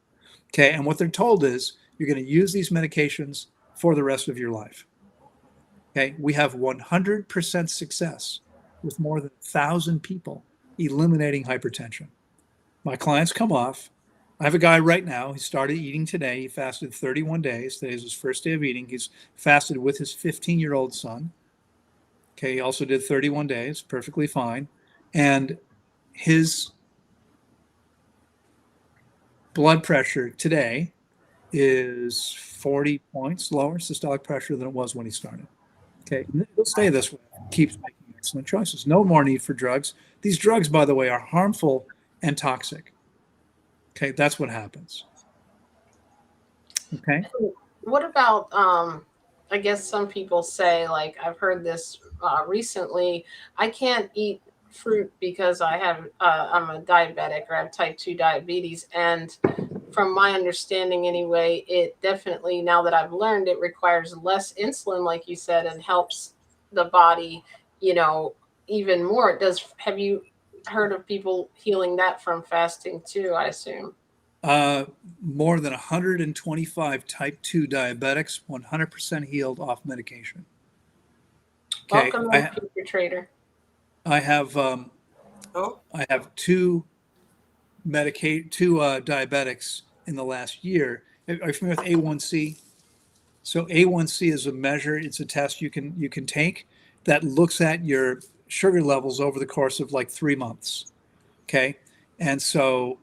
Okay, and what they're told is you're going to use these medications for the rest of your life. Okay, we have 100% success with more than 1,000 people eliminating hypertension. My clients come off. I have a guy right now. He started eating today. He fasted 31 days. Today's his first day of eating. He's fasted with his 15-year-old son. Okay, he also did 31 days, perfectly fine. And his blood pressure today is 40 points lower systolic pressure than it was when he started. Okay, it'll stay this way. Keeps making excellent choices. No more need for drugs. These drugs, by the way, are harmful and toxic. Okay, that's what happens. Okay. What about, I guess some people say, like I've heard this recently, I can't eat fruit because I'm a diabetic or I have type 2 diabetes. And from my understanding anyway, it definitely, now that I've learned, it requires less insulin, like you said, and helps the body, even more. Have you heard of people healing that from fasting too, I assume? More than 125 type 2 diabetics, 100% healed off medication. Okay. Welcome, Future Trader. I have two diabetics in the last year. Are you familiar with A1C? So A1C is a measure. It's a test you can take that looks at your sugar levels over the course of like 3 months. Okay, and so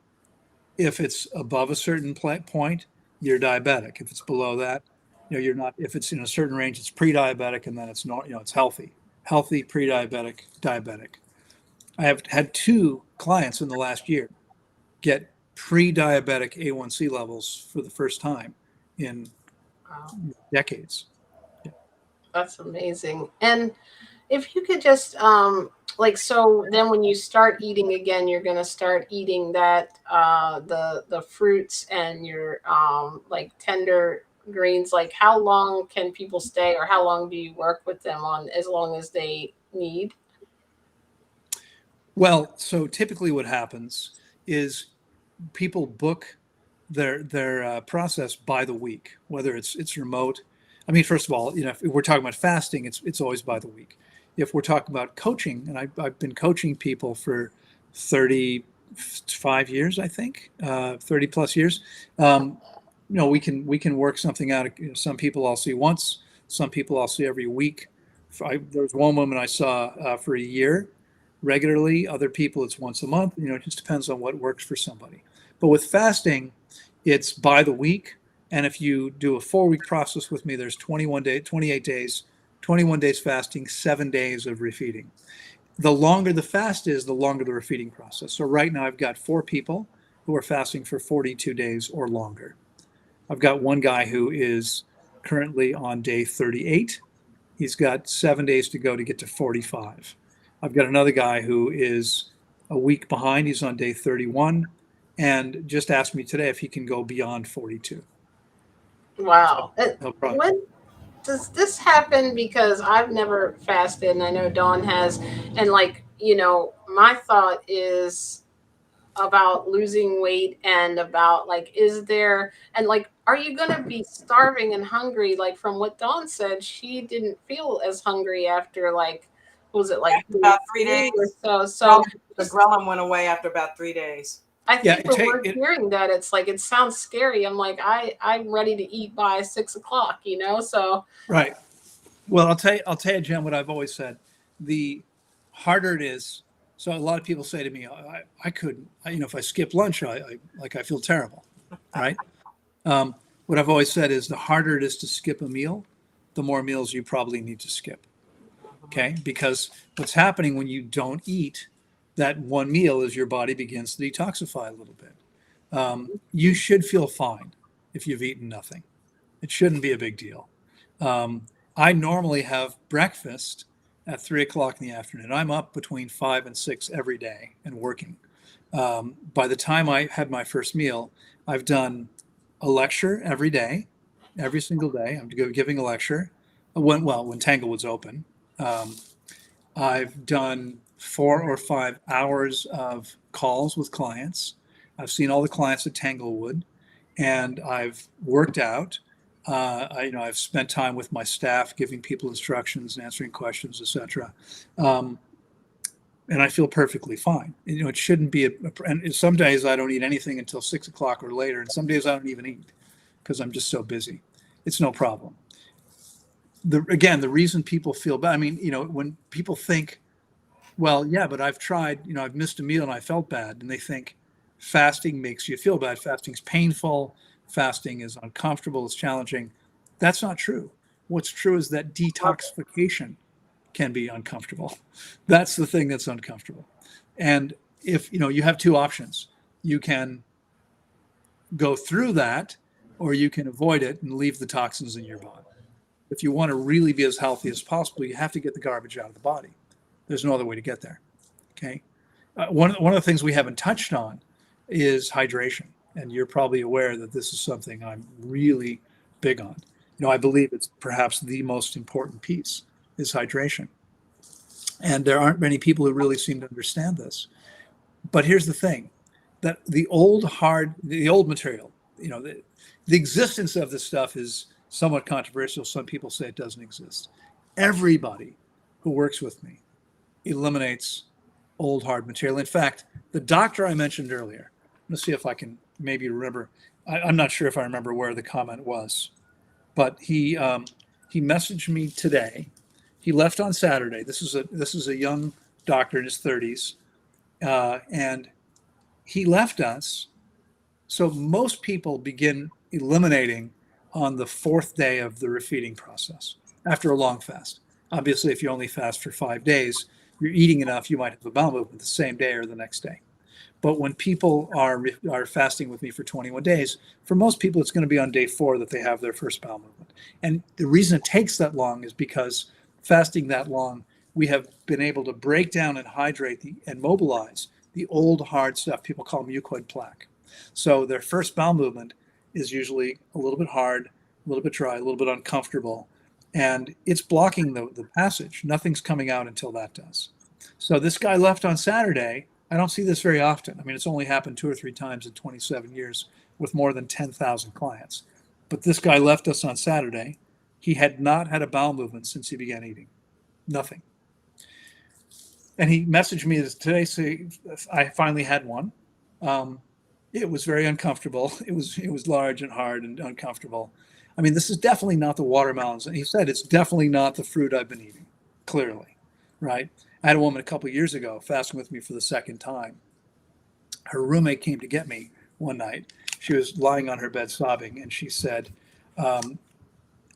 if it's above a certain point, you're diabetic. If it's below that, you're not. If it's in a certain range, it's pre-diabetic, and then it's not. It's healthy, pre-diabetic, diabetic. I have had 2 clients in the last year get pre-diabetic A1C levels for the first time in decades. Yeah. That's amazing. And if you could just so then when you start eating again, you're going to start eating that the fruits and your like tender greens. Like, how long can people stay, or how long do you work with them on, as long as they need? Well, so typically what happens is people book their process by the week, whether it's remote. I mean, first of all, if we're talking about fasting, it's always by the week. if we're talking about coaching, and I've been coaching people for 35 years, I think, 30 plus years. We can work something out. Some people I'll see once, some people I'll see every week. There was one woman I saw for a year regularly. Other people it's once a month. It just depends on what works for somebody. But with fasting, it's by the week. And if you do a 4-week process with me, there's 28 days, 21 days fasting, 7 days of refeeding. The longer the fast is, the longer the refeeding process. So right now I've got 4 people who are fasting for 42 days or longer. I've got one guy who is currently on day 38. He's got 7 days to go to get to 45. I've got another guy who is a week behind. He's on day 31 and just asked me today if he can go beyond 42. Wow. No problem. When does this happen? Because I've never fasted, and I know Dawn has. And my thought is about losing weight and about are you going to be starving and hungry? Like from what Dawn said, she didn't feel as hungry after was it about 3 days or so the ghrelin went away after about 3 days. I think when we're hearing that, it's it sounds scary. I'm I'm ready to eat by 6 o'clock, so. Right. Well, I'll tell you, Jen, what I've always said, the harder it is. So a lot of people say to me, I couldn't, if I skip lunch, I feel terrible. Right. What I've always said is the harder it is to skip a meal, the more meals you probably need to skip. Okay. Because what's happening when you don't eat that one meal is your body begins to detoxify a little bit. You should feel fine if you've eaten nothing. It shouldn't be a big deal. I normally have breakfast at 3 o'clock in the afternoon. I'm up between 5 and 6 every day and working. By the time I had my first meal, I've done a lecture every day, every single day. I'm giving a lecture when Tanglewood's open. I've done 4 or 5 hours of calls with clients. I've seen all the clients at Tanglewood, and I've worked out. I've spent time with my staff, giving people instructions, answering questions, etc. And I feel perfectly fine. It shouldn't be and some days I don't eat anything until 6 o'clock or later, and some days I don't even eat because I'm just so busy. It's no problem. The reason people feel bad, when people think, well, yeah, but I've tried, I've missed a meal and I felt bad, and they think fasting makes you feel bad. Fasting's painful. Fasting is uncomfortable, it's challenging. That's not true. What's true is that detoxification can be uncomfortable. That's the thing that's uncomfortable. And if you have 2 options, you can go through that, or you can avoid it and leave the toxins in your body. If you want to really be as healthy as possible, you have to get the garbage out of the body. There's no other way to get there. Okay. One of the things we haven't touched on is hydration. And you're probably aware that this is something I'm really big on. I believe it's perhaps the most important piece is hydration. And there aren't many people who really seem to understand this. But here's the thing, that the old material, the existence of this stuff is somewhat controversial. Some people say it doesn't exist. Everybody who works with me eliminates old hard material. In fact, the doctor I mentioned earlier, let's see if I can maybe remember. I'm not sure if I remember where the comment was, but he messaged me today. He left on Saturday. This is a young doctor in his 30s, and he left us. So most people begin eliminating on the 4th day of the refeeding process after a long fast. Obviously, if you only fast for 5 days, you're eating enough, you might have a bowel movement the same day or the next day. But when people are fasting with me for 21 days, for most people, it's going to be on day 4 that they have their first bowel movement. And the reason it takes that long is because fasting that long, we have been able to break down and hydrate and mobilize the old hard stuff. People call mucoid plaque. So their first bowel movement is usually a little bit hard, a little bit dry, a little bit uncomfortable, and it's blocking the passage. Nothing's coming out until that does. So this guy left on Saturday. I don't see this very often. It's only happened 2 or 3 times in 27 years with more than 10,000 clients. But this guy left us on Saturday. He had not had a bowel movement since he began eating. Nothing. And he messaged me today saying I finally had one. It was very uncomfortable. It was large and hard and uncomfortable. I mean, this is definitely not the watermelons. And he said it's definitely not the fruit I've been eating, clearly, right? I had a woman a couple of years ago fasting with me for the second time. Her roommate came to get me one night. She was lying on her bed sobbing, and she said,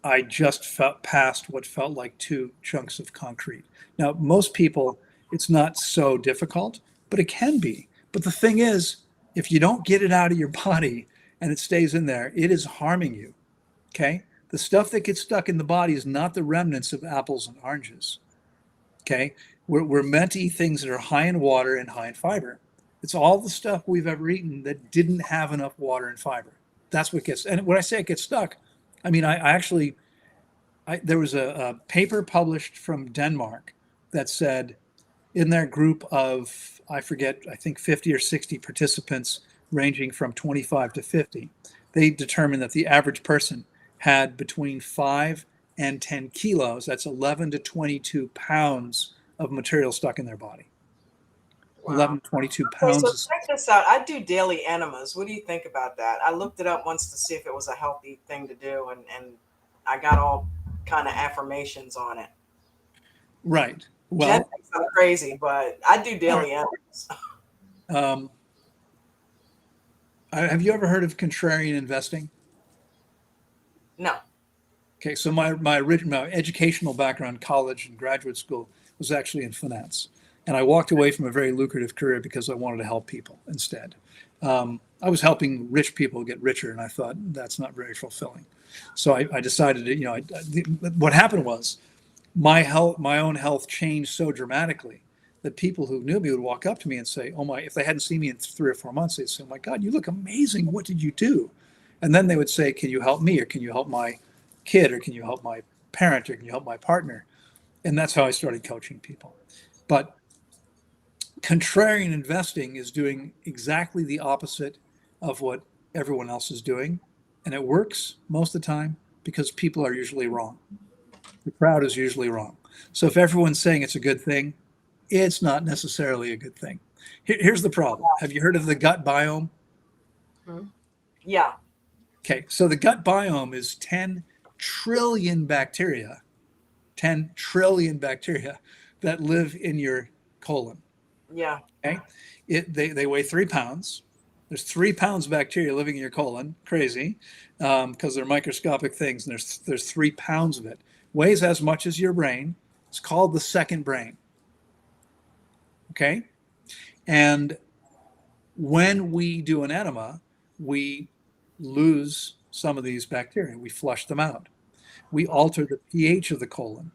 I just felt past what felt like 2 chunks of concrete. Now, most people, it's not so difficult, but it can be. But the thing is, if you don't get it out of your body and it stays in there, it is harming you. Okay? The stuff that gets stuck in the body is not the remnants of apples and oranges. Okay? We're meant to eat things that are high in water and high in fiber. It's all the stuff we've ever eaten that didn't have enough water and fiber. That's what gets, and when I say it gets stuck, I mean, there was a paper published from Denmark that said in their group of, I forget, I think 50 or 60 participants ranging from 25 to 50, they determined that the average person had between 5 and 10 kilos, that's 11 to 22 pounds of material stuck in their body. Wow. 11 to 22 Okay, pounds. so check this out. I do daily enemas. What do you think about that? I looked it up once to see if it was a healthy thing to do, and I got all kind of affirmations on it. Right. Well, Jen thinks I'm crazy, but I do daily enemas. Have you ever heard of contrarian investing? No. Okay, so my educational background, college and graduate school, was actually in finance. And I walked away from a very lucrative career because I wanted to help people instead. I was helping rich people get richer, and I thought that's not very fulfilling. So I decided to, what happened was my own health changed so dramatically that people who knew me would walk up to me and say, oh my, if they hadn't seen me in 3 or 4 months, they'd say, oh my God, you look amazing. What did you do? And then they would say, can you help me? Or can you help my kid? Or can you help my parent? Or can you help my partner? And that's how I started coaching people. But contrarian investing is doing exactly the opposite of what everyone else is doing. And it works most of the time because people are usually wrong. The crowd is usually wrong. So if everyone's saying it's a good thing, it's not necessarily a good thing. Here's the problem. Have you heard of the gut biome? Yeah. Okay, so the gut biome is 10 trillion bacteria, 10 trillion bacteria that live in your colon. Yeah. Okay, they weigh 3 pounds. There's 3 pounds of bacteria living in your colon. Crazy, because they're microscopic things, and there's 3 pounds of it. Weighs as much as your brain. It's called the second brain. Okay, and when we do an enema, we lose some of these bacteria. We flush them out. We alter the pH of the colon,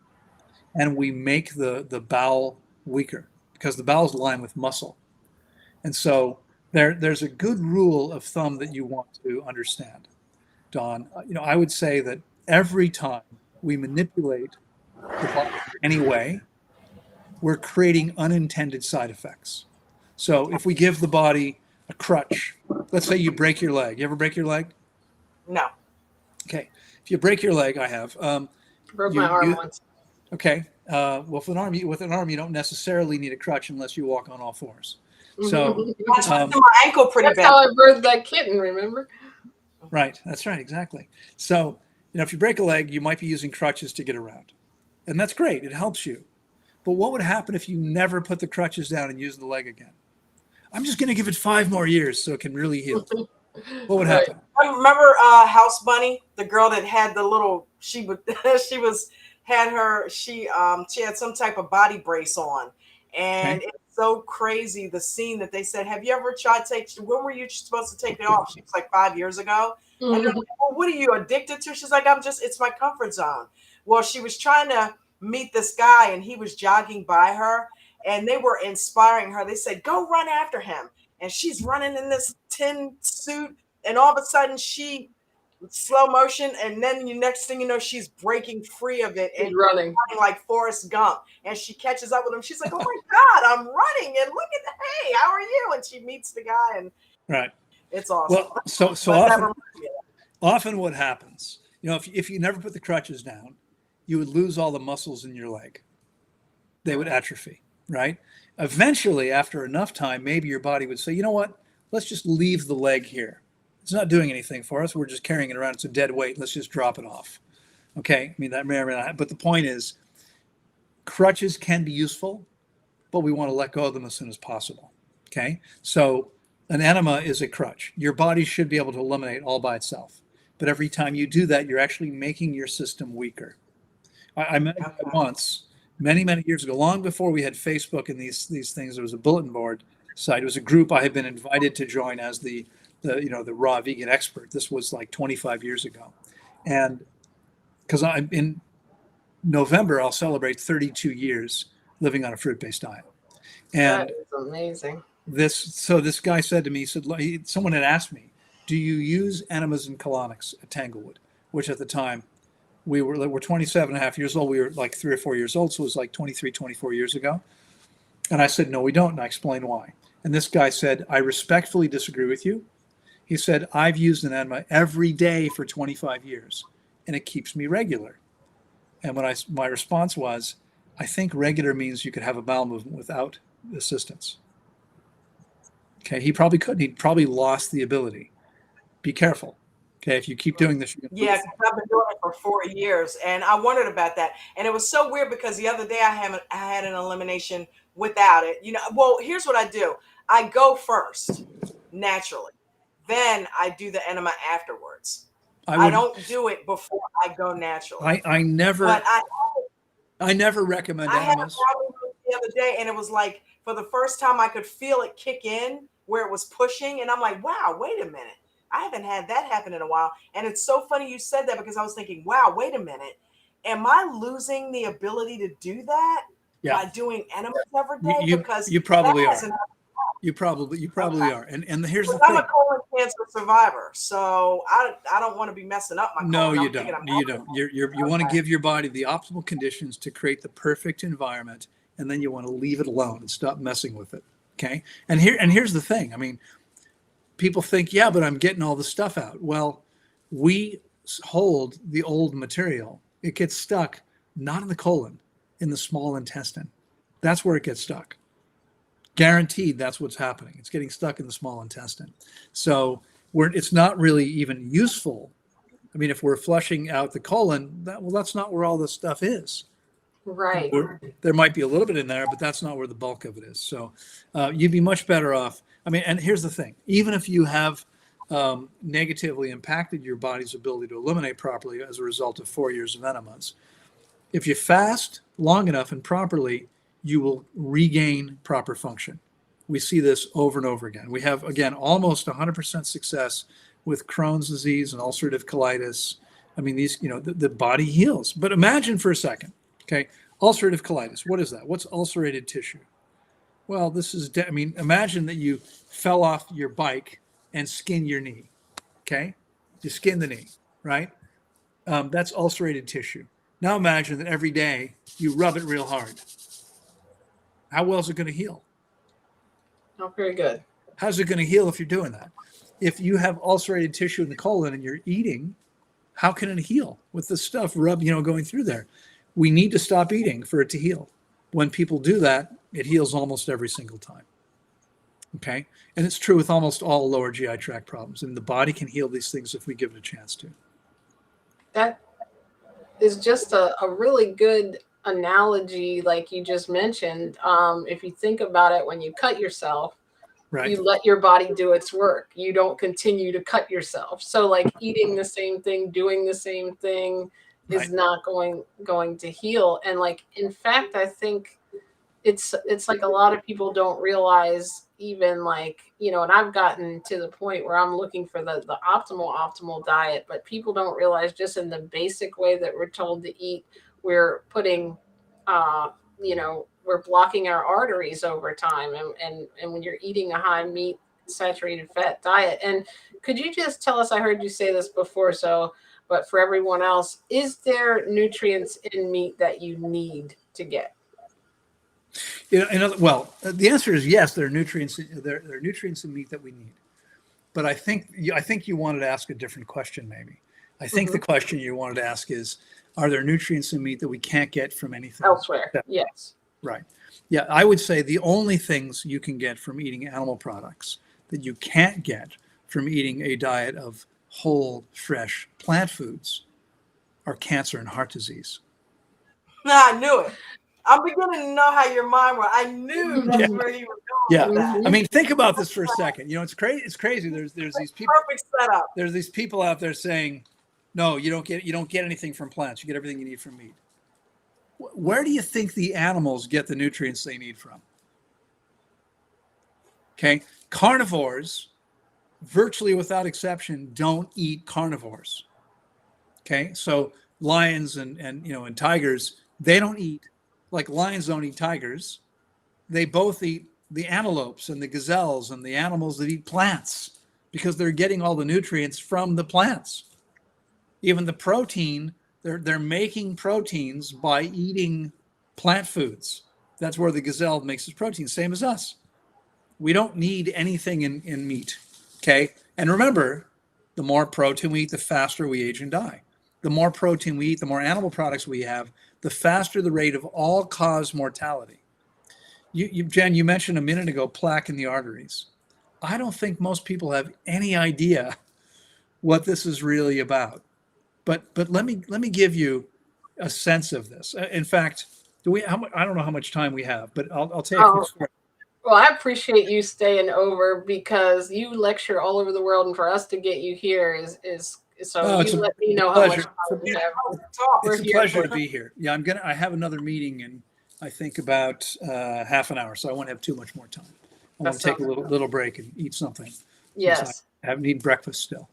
and we make the bowel weaker because the bowel is lined with muscle. And so there's a good rule of thumb that you want to understand, Don. I would say that every time we manipulate the body in any way, we're creating unintended side effects. So if we give the body a crutch, let's say you break your leg. You ever break your leg? No. Okay. If you break your leg, I have. Broke my arm once. Okay. Well, with an arm, you don't necessarily need a crutch unless you walk on all fours. So My ankle pretty that's bad. how I birthed that kitten, remember? Right. That's right. Exactly. So, if you break a leg, you might be using crutches to get around. And that's great. It helps you. But what would happen if you never put the crutches down and use the leg again? I'm just going to give it 5 more years so it can really heal. What would happen? Remember House Bunny, the girl that had the little, she had some type of body brace on. And Okay. it's so crazy, the scene that they said, have you ever tried when were you supposed to take it off? She was like 5 years ago. And they're like, well, what are you addicted to? She's like, it's my comfort zone. Well, she was trying to meet this guy and he was jogging by her and they were inspiring her. They said, go run after him. And she's running in this tin suit. And all of a sudden she slow motion. And then next thing you know, she's breaking free of it and running like Forrest Gump. And she catches up with him. She's like, oh my God, I'm running. And look at hey, how are you? And she meets the guy and right. It's awesome. Well, so often what happens, if you never put the crutches down, you would lose all the muscles in your leg. They would atrophy. right? Eventually, after enough time, maybe your body would say, you know what? Let's just leave the leg here. It's not doing anything for us. We're just carrying it around. It's a dead weight. Let's just drop it off. Okay. I mean, that may or may not happen. But the point is, crutches can be useful, but we want to let go of them as soon as possible. Okay. So an enema is a crutch. Your body should be able to eliminate all by itself. But every time you do that, you're actually making your system weaker. I met a guy once, many years ago, long before we had Facebook and these things. There was a bulletin board site. It was a group I had been invited to join as the raw vegan expert. This was like 25 years ago. And because I'm in November, I'll celebrate 32 years living on a fruit-based diet. And that is amazing. This guy said to me, someone had asked me, do you use enemas and colonics at Tanglewood? Which at the time, we're 27 and a half years old. We were like 3 or 4 years old. So it was like 23, 24 years ago. And I said, no, we don't. And I explained why. And this guy said, I respectfully disagree with you. He said, I've used an enema every day for 25 years, and it keeps me regular. And my response was, I think regular means you could have a bowel movement without assistance. Okay, he probably couldn't. He probably lost the ability. Be careful. Okay, if you keep doing this, you're yeah, I've been doing it for 4 years, and I wondered about that. And it was so weird because the other day I had an elimination without it. Well, here's what I do. I go first, naturally. Then I do the enema afterwards. I don't do it before I go naturally. I never recommend enemas. I had a problem the other day, and it was like for the first time I could feel it kick in where it was pushing, and I'm like, wow, wait a minute. I haven't had that happen in a while. And it's so funny you said that because I was thinking, wow, wait a minute. Am I losing the ability to do that by doing enemas every day? Because you probably are. You probably are. And here's the thing. I'm a colon cancer survivor, so I don't want to be messing up my colon. No, you don't. You don't. You want to give your body the optimal conditions to create the perfect environment, and then you want to leave it alone and stop messing with it. Okay? And here's the thing. I mean, people think, yeah, but I'm getting all the stuff out. Well, we hold the old material. It gets stuck not in the colon, in the small intestine. That's where it gets stuck. Guaranteed, that's what's happening. It's getting stuck in the small intestine. So it's not really even useful. I mean, if we're flushing out the colon, that's not where all this stuff is. Right. There might be a little bit in there, but that's not where the bulk of it is. So you'd be much better off. I mean, and here's the thing. Even if you have negatively impacted your body's ability to eliminate properly as a result of 4 years of enemas, if you fast long enough and properly, you will regain proper function. We see this over and over again. We have, again, almost 100% success with Crohn's disease and ulcerative colitis. I mean, the body heals. But imagine for a second, okay, ulcerative colitis. What is that? What's ulcerated tissue? Well, imagine that you fell off your bike and skinned your knee, okay? You skin the knee, right? That's ulcerated tissue. Now imagine that every day you rub it real hard. How well is it going to heal? Not very good. How's it going to heal if you're doing that? If you have ulcerated tissue in the colon and you're eating, how can it heal with the stuff going through there? We need to stop eating for it to heal. When people do that, it heals almost every single time. Okay? And it's true with almost all lower GI tract problems. And the body can heal these things if we give it a chance to. That is just a really good analogy, like you just mentioned. If you think about it, when you cut yourself, right, you let your body do its work. You don't continue to cut yourself. So like eating the same thing, doing the same thing is not going to heal. And like, in fact, I think it's like a lot of people don't realize, even like, and I've gotten to the point where I'm looking for the optimal diet, but people don't realize just in the basic way that we're told to eat, we're putting, we're blocking our arteries over time. And when you're eating a high meat, saturated fat diet. And could you just tell us, I heard you say this before, but for everyone else, is there nutrients in meat that you need to get? The answer is yes. There are nutrients. There are nutrients in meat that we need. But I think you wanted to ask a different question. Maybe I think the question you wanted to ask is: are there nutrients in meat that we can't get from anything elsewhere? Yes. Right. Yeah, I would say the only things you can get from eating animal products that you can't get from eating a diet of whole, fresh plant foods are cancer and heart disease. I knew it. I'm beginning to know how your mind works. I knew that's where you were going Yeah. with that. I mean, think about this for a second. You know, it's crazy. It's crazy. There's these people. Perfect setup. There's these people out there saying, no, you don't get anything from plants. You get everything you need from meat. Where do you think the animals get the nutrients they need from? Okay. Carnivores, virtually without exception, don't eat carnivores. Okay. So lions and tigers, they don't eat, like lions don't eat tigers. They both eat the antelopes and the gazelles and the animals that eat plants because they're getting all the nutrients from the plants. Even the protein, they're making proteins by eating plant foods. That's where the gazelle makes its protein, same as us. We don't need anything in meat, okay? And remember, the more protein we eat, the faster we age and die. The more protein we eat, the more animal products we have, the faster the rate of all-cause mortality. Jen, you mentioned a minute ago plaque in the arteries. I don't think most people have any idea what this is really about. But let me give you a sense of this. In fact, I don't know how much time we have, but I'll take a quick story. Well, I appreciate you staying over because you lecture all over the world, and for us to get you here is so you let me know how much time we have. It's a pleasure to be here. Yeah, I have another meeting in I think about half an hour, so I won't have too much more time. I want to take a little break and eat something. Yes, I haven't eaten breakfast still.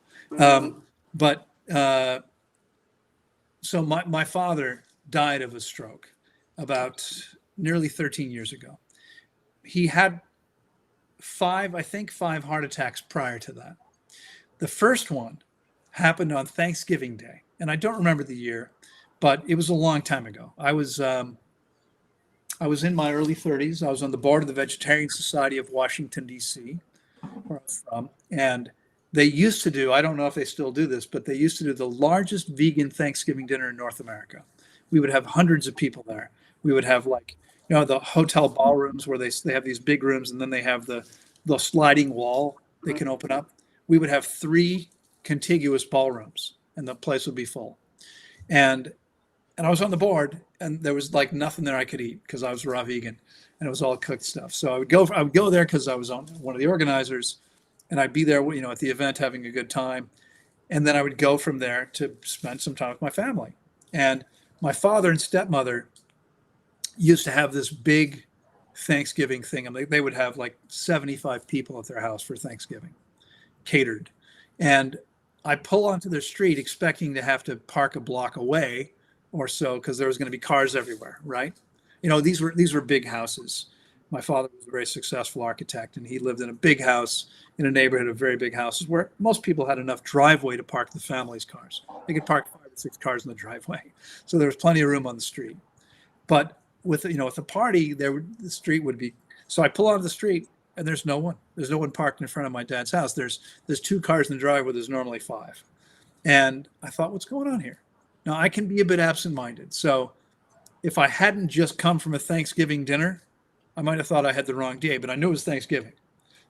So my father died of a stroke about nearly 13 years ago. He had five heart attacks prior to that. The first one happened on Thanksgiving Day, and I don't remember the year, but it was a long time ago. I was in my early 30s. I was on the board of the Vegetarian Society of Washington, D.C., where I'm from, and they used to do, I don't know if they still do this, but they used to do the largest vegan Thanksgiving dinner in North America. We would have hundreds of people there. We would have the hotel ballrooms where they have these big rooms, and then they have the sliding wall they can open up. We would have 3 contiguous ballrooms, and the place would be full. And I was on the board, and there was like nothing there I could eat because I was raw vegan, and it was all cooked stuff. So I would go there because I was on one of the organizers, and I'd be there, at the event having a good time. And then I would go from there to spend some time with my family. And my father and stepmother used to have this big Thanksgiving thing. I mean, they would have like 75 people at their house for Thanksgiving, catered. And I pull onto their street expecting to have to park a block away or so because there was going to be cars everywhere, right? These were big houses. My father was a very successful architect, and he lived in a big house in a neighborhood of very big houses where most people had enough driveway to park the family's cars. They could park 5 or 6 cars in the driveway. So there was plenty of room on the street. But with the party, the street would be, so I pull onto the street and there's no one. There's no one parked in front of my dad's house. There's 2 cars in the driveway where there's normally 5. And I thought, what's going on here? Now I can be a bit absent-minded. So if I hadn't just come from a Thanksgiving dinner, I might have thought I had the wrong day, but I knew it was Thanksgiving.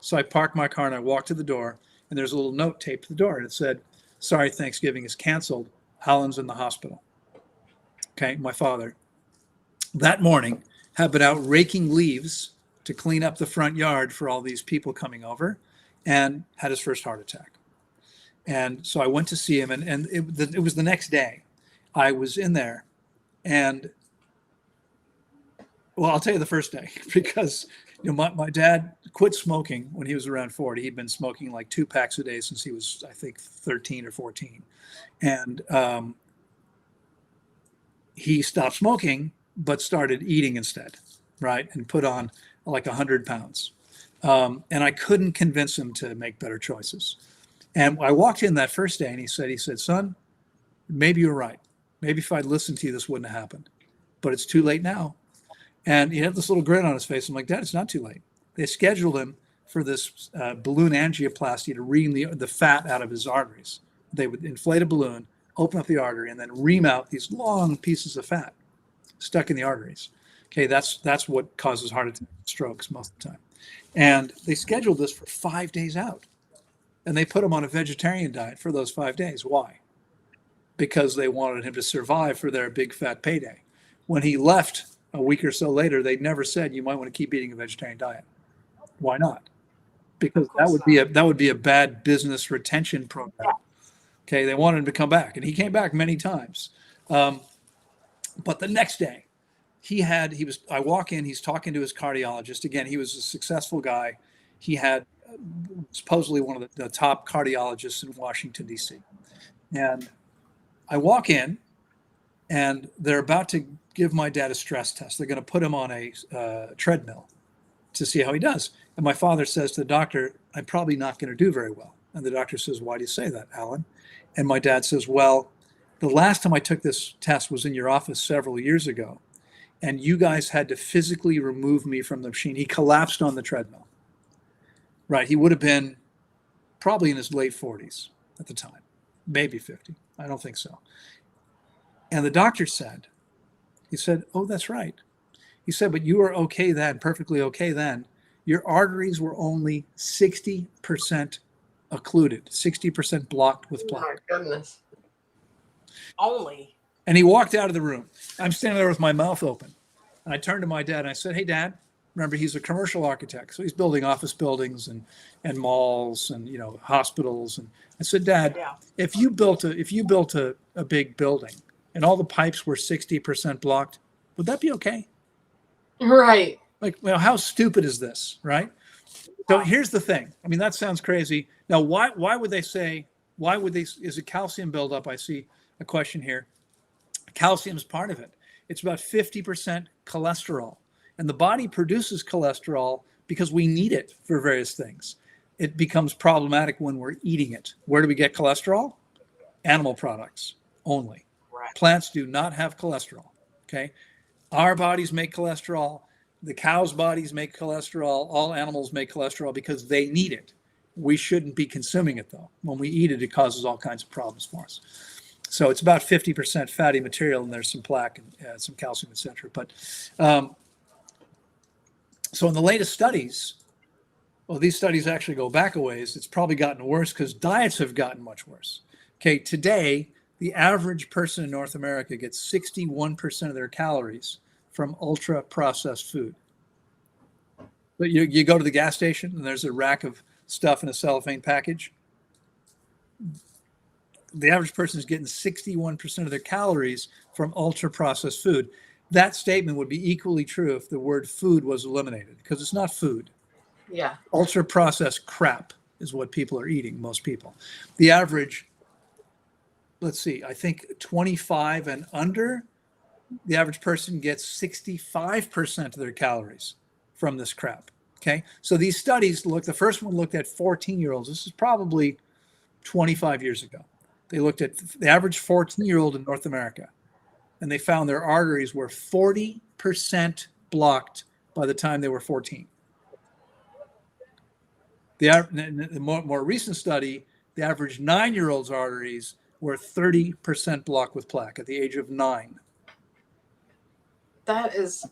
So I parked my car and I walked to the door, and there's a little note taped to the door, and it said, "Sorry, Thanksgiving is canceled. Alan's in the hospital." Okay, my father that morning had been out raking leaves to clean up the front yard for all these people coming over, and had his first heart attack. And so I went to see him, and it was the next day. I was in there, and well, I'll tell you the first day because my dad quit smoking when he was around 40. He'd been smoking like 2 packs a day since he was, I think, 13 or 14. And he stopped smoking, but started eating instead, right? And put on like 100 pounds. And I couldn't convince him to make better choices. And I walked in that first day and he said, "Son, maybe you're right. Maybe if I'd listened to you, this wouldn't have happened. But it's too late now." And he had this little grin on his face. I'm like, "Dad, it's not too late." They scheduled him for this balloon angioplasty to ream the fat out of his arteries. They would inflate a balloon, open up the artery, and then ream out these long pieces of fat stuck in the arteries. Okay, that's what causes heart attacks, strokes most of the time. And they scheduled this for 5 days out, and they put him on a vegetarian diet for those 5 days. Why? Because they wanted him to survive for their big fat payday. When he left a week or so later, they never said you might want to keep eating a vegetarian diet. Why not? Because that would be a bad business retention program. Okay, they wanted him to come back, and he came back many times. But the next day, I walk in, he's talking to his cardiologist. Again, he was a successful guy. He had supposedly one of the top cardiologists in Washington, D.C. And I walk in, and they're about to give my dad a stress test. They're going to put him on a treadmill to see how he does. And my father says to the doctor, I'm probably not going to do very well. And the doctor says, why do you say that, Alan? And my dad says, well, the last time I took this test was in your office several years ago, and you guys had to physically remove me from the machine. He collapsed on the treadmill. Right. He would have been probably in his late 40s at the time, maybe 50. I don't think so. And the doctor said, he said, oh, that's right. He said, but you were okay then, perfectly okay then. Your arteries were only 60% occluded, 60% blocked with plaque. Oh my goodness. Only. And he walked out of the room. I'm standing there with my mouth open. And I turned to my dad and I said, hey, Dad, remember, he's a commercial architect. So he's building office buildings and malls and, hospitals. And I said, Dad, if you built a big building and all the pipes were 60% blocked, would that be okay? Right. Like, how stupid is this, right? So here's the thing. I mean, that sounds crazy. Now, why would they is it calcium buildup? I see a question here. Calcium is part of it. It's about 50% cholesterol. And the body produces cholesterol because we need it for various things. It becomes problematic when we're eating it. Where do we get cholesterol? Animal products only. Right. Plants do not have cholesterol. Okay. Our bodies make cholesterol. The cows' bodies make cholesterol. All animals make cholesterol because they need it. We shouldn't be consuming it, though. When we eat it, it causes all kinds of problems for us. So it's about 50% fatty material, and there's some plaque and some calcium, et cetera. But so in the latest studies, well, these studies actually go back a ways. It's probably gotten worse because diets have gotten much worse. Okay, today, the average person in North America gets 61% of their calories from ultra-processed food. But you go to the gas station, and there's a rack of stuff in a cellophane package. The average person is getting 61% of their calories from ultra-processed food. That statement would be equally true if the word food was eliminated, because it's not food. Yeah. Ultra-processed crap is what people are eating, most people. The average, let's see, I think 25 and under, the average person gets 65% of their calories from this crap. Okay. So these studies the first one looked at 14-year-olds. This is probably 25 years ago. They looked at the average 14-year-old in North America, and they found their arteries were 40% blocked by the time they were 14. The more recent study, the average 9-year-old's arteries were 30% blocked with plaque at the age of 9. That is,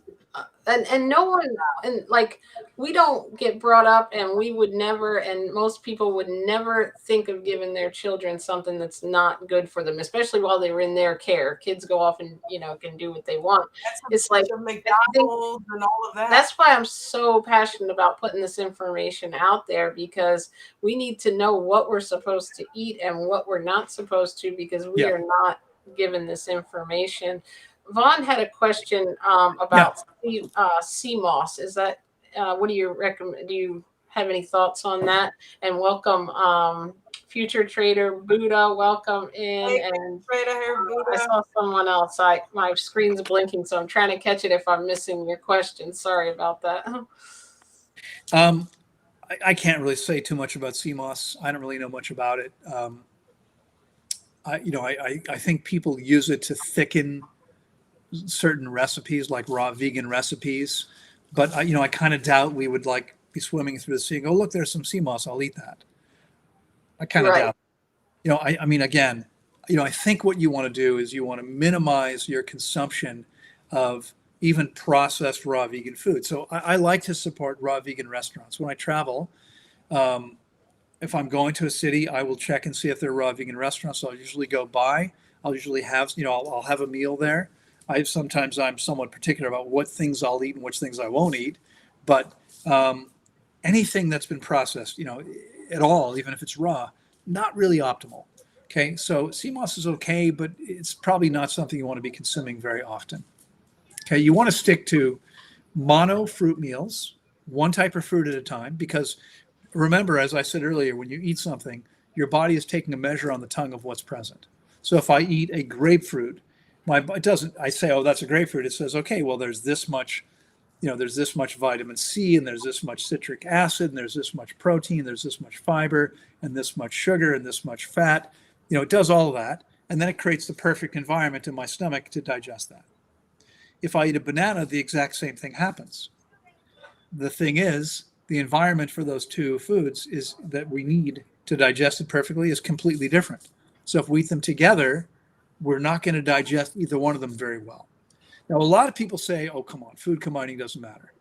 and no one, and like, we don't get brought up, and we would never, and most people would never think of giving their children something that's not good for them, especially while they were in their care. Kids go off and, can do what they want. It's like McDonald's and all of that. That's why I'm so passionate about putting this information out there, because we need to know what we're supposed to eat and what we're not supposed to, because we are not given this information. Vaughn had a question about sea moss. Is that what do you recommend? Do you have any thoughts on that? And welcome, future trader Buddha. Welcome in. Hey, and trader here, Buddha. I saw someone else. My screen's blinking, so I'm trying to catch it if I'm missing your question. Sorry about that. I can't really say too much about sea moss. I don't really know much about it. I think people use it to thicken certain recipes, like raw vegan recipes, but I kind of doubt we would be swimming through the sea and go, look, there's some sea moss, I'll eat that. I kind of doubt. I mean, again, I think what you want to do is you want to minimize your consumption of even processed raw vegan food. So I like to support raw vegan restaurants. When I travel, if I'm going to a city, I will check and see if there are raw vegan restaurants. So I'll usually go by. I'll usually have, I'll have a meal there. Sometimes I'm somewhat particular about what things I'll eat and which things I won't eat. But anything that's been processed, at all, even if it's raw, not really optimal. Okay, so sea moss is okay, but it's probably not something you want to be consuming very often. Okay, you want to stick to mono fruit meals, one type of fruit at a time, because remember, as I said earlier, when you eat something, your body is taking a measure on the tongue of what's present. So if I eat a grapefruit, I say, oh, that's a grapefruit. It says, okay, well, there's this much vitamin C, and there's this much citric acid, and there's this much protein, there's this much fiber, and this much sugar, and this much fat. It does all of that, and then it creates the perfect environment in my stomach to digest that. If I eat a banana, the exact same thing happens. The thing is, the environment for those two foods is that we need to digest it perfectly is completely different. So if we eat them together, we're not going to digest either one of them very well. Now, a lot of people say, oh, come on, food combining doesn't matter.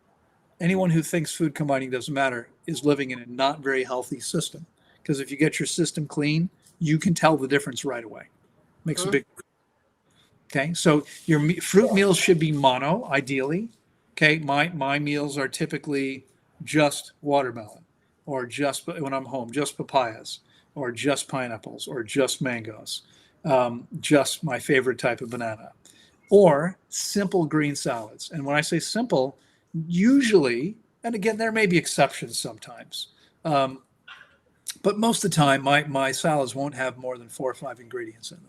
Anyone who thinks food combining doesn't matter is living in a not very healthy system. Because if you get your system clean, you can tell the difference right away. Makes a big difference. Okay, so your fruit meals should be mono, ideally. Okay, my meals are typically just watermelon, or just, when I'm home, just papayas, or just pineapples, or just mangoes, just my favorite type of banana, or simple green salads. And when I say simple, usually, and again, there may be exceptions sometimes, but most of the time, my salads won't have more than 4 or 5 ingredients in them.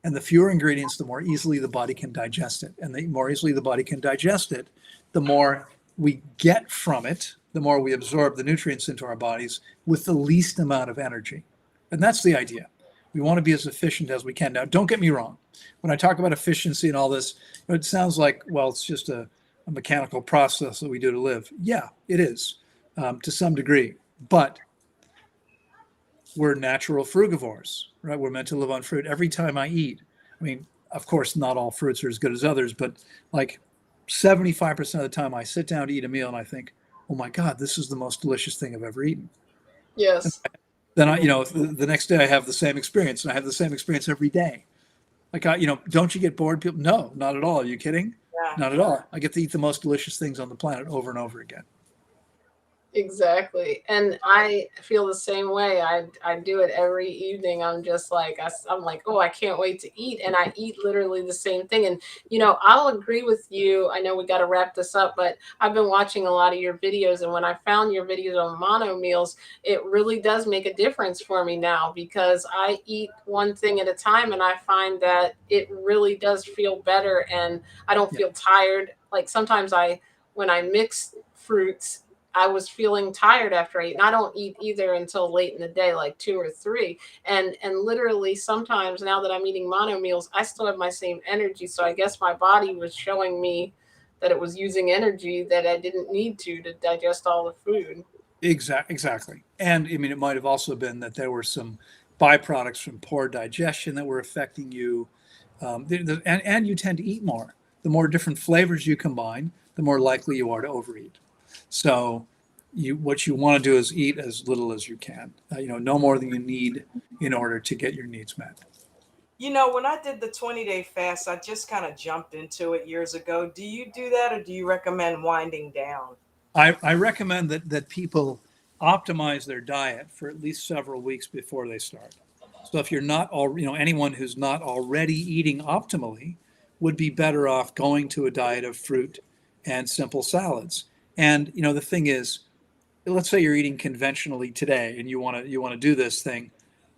And the fewer ingredients, the more easily the body can digest it. And the more easily the body can digest it, the more we get from it, the more we absorb the nutrients into our bodies with the least amount of energy. And that's the idea. We want to be as efficient as we can. Now, don't get me wrong. When I talk about efficiency and all this, it sounds like, well, it's just a mechanical process that we do to live. Yeah, it is, to some degree. But we're natural frugivores, right? We're meant to live on fruit. Every time I eat, I mean, of course, not all fruits are as good as others, but like 75% of the time I sit down to eat a meal and I think, oh my God, this is the most delicious thing I've ever eaten. Yes. Then the next day I have the same experience, and I have the same experience every day. Like, don't you get bored? People, no, not at all. Are you kidding? Yeah. Not at all. I get to eat the most delicious things on the planet over and over again. Exactly. And I feel the same way. I do it every evening. I'm just like, I'm like, oh, I can't wait to eat. And I eat literally the same thing. And, I'll agree with you. I know we got to wrap this up, but I've been watching a lot of your videos. And when I found your videos on mono meals, it really does make a difference for me now, because I eat one thing at a time, and I find that it really does feel better. And I don't feel tired. Like sometimes when I mix fruits, I was feeling tired after I eat. And I don't eat either until late in the day, like 2 or 3. And literally sometimes now that I'm eating mono meals, I still have my same energy. So I guess my body was showing me that it was using energy that I didn't need to digest all the food. Exactly. And I mean, it might have also been that there were some byproducts from poor digestion that were affecting you. And you tend to eat more. The more different flavors you combine, the more likely you are to overeat. So what you want to do is eat as little as you can, no more than you need in order to get your needs met. When I did the 20-day fast, I just kind of jumped into it years ago. Do you do that, or do you recommend winding down? I recommend that people optimize their diet for at least several weeks before they start. So if you're not anyone who's not already eating optimally would be better off going to a diet of fruit and simple salads. And the thing is, let's say you're eating conventionally today and you want to do this thing.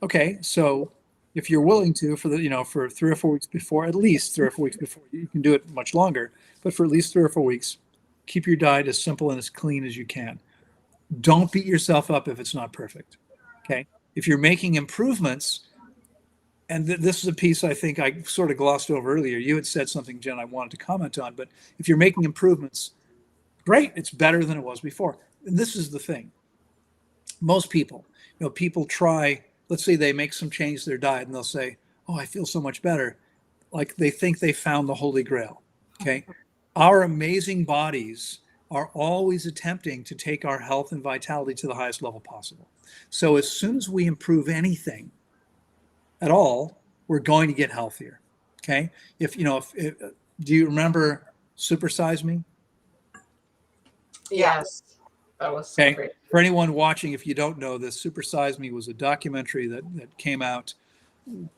Okay, so if you're willing to, for 3 or 4 weeks before, at least 3 or 4 weeks before, you can do it much longer, but for at least 3 or 4 weeks, keep your diet as simple and as clean as you can. Don't beat yourself up if it's not perfect. Okay, if you're making improvements, and this is a piece I think I sort of glossed over earlier. You had said something, Jen, I wanted to comment on, but if you're making improvements, great, it's better than it was before. And this is the thing. Most people, people try, let's say they make some change to their diet and they'll say, oh, I feel so much better. Like they think they found the Holy Grail. Okay. Our amazing bodies are always attempting to take our health and vitality to the highest level possible. So as soon as we improve anything at all, we're going to get healthier. Okay. If do you remember Supersize Me? Yes, that was so Okay. great. For anyone watching, if you don't know this, Supersize Me was a documentary that came out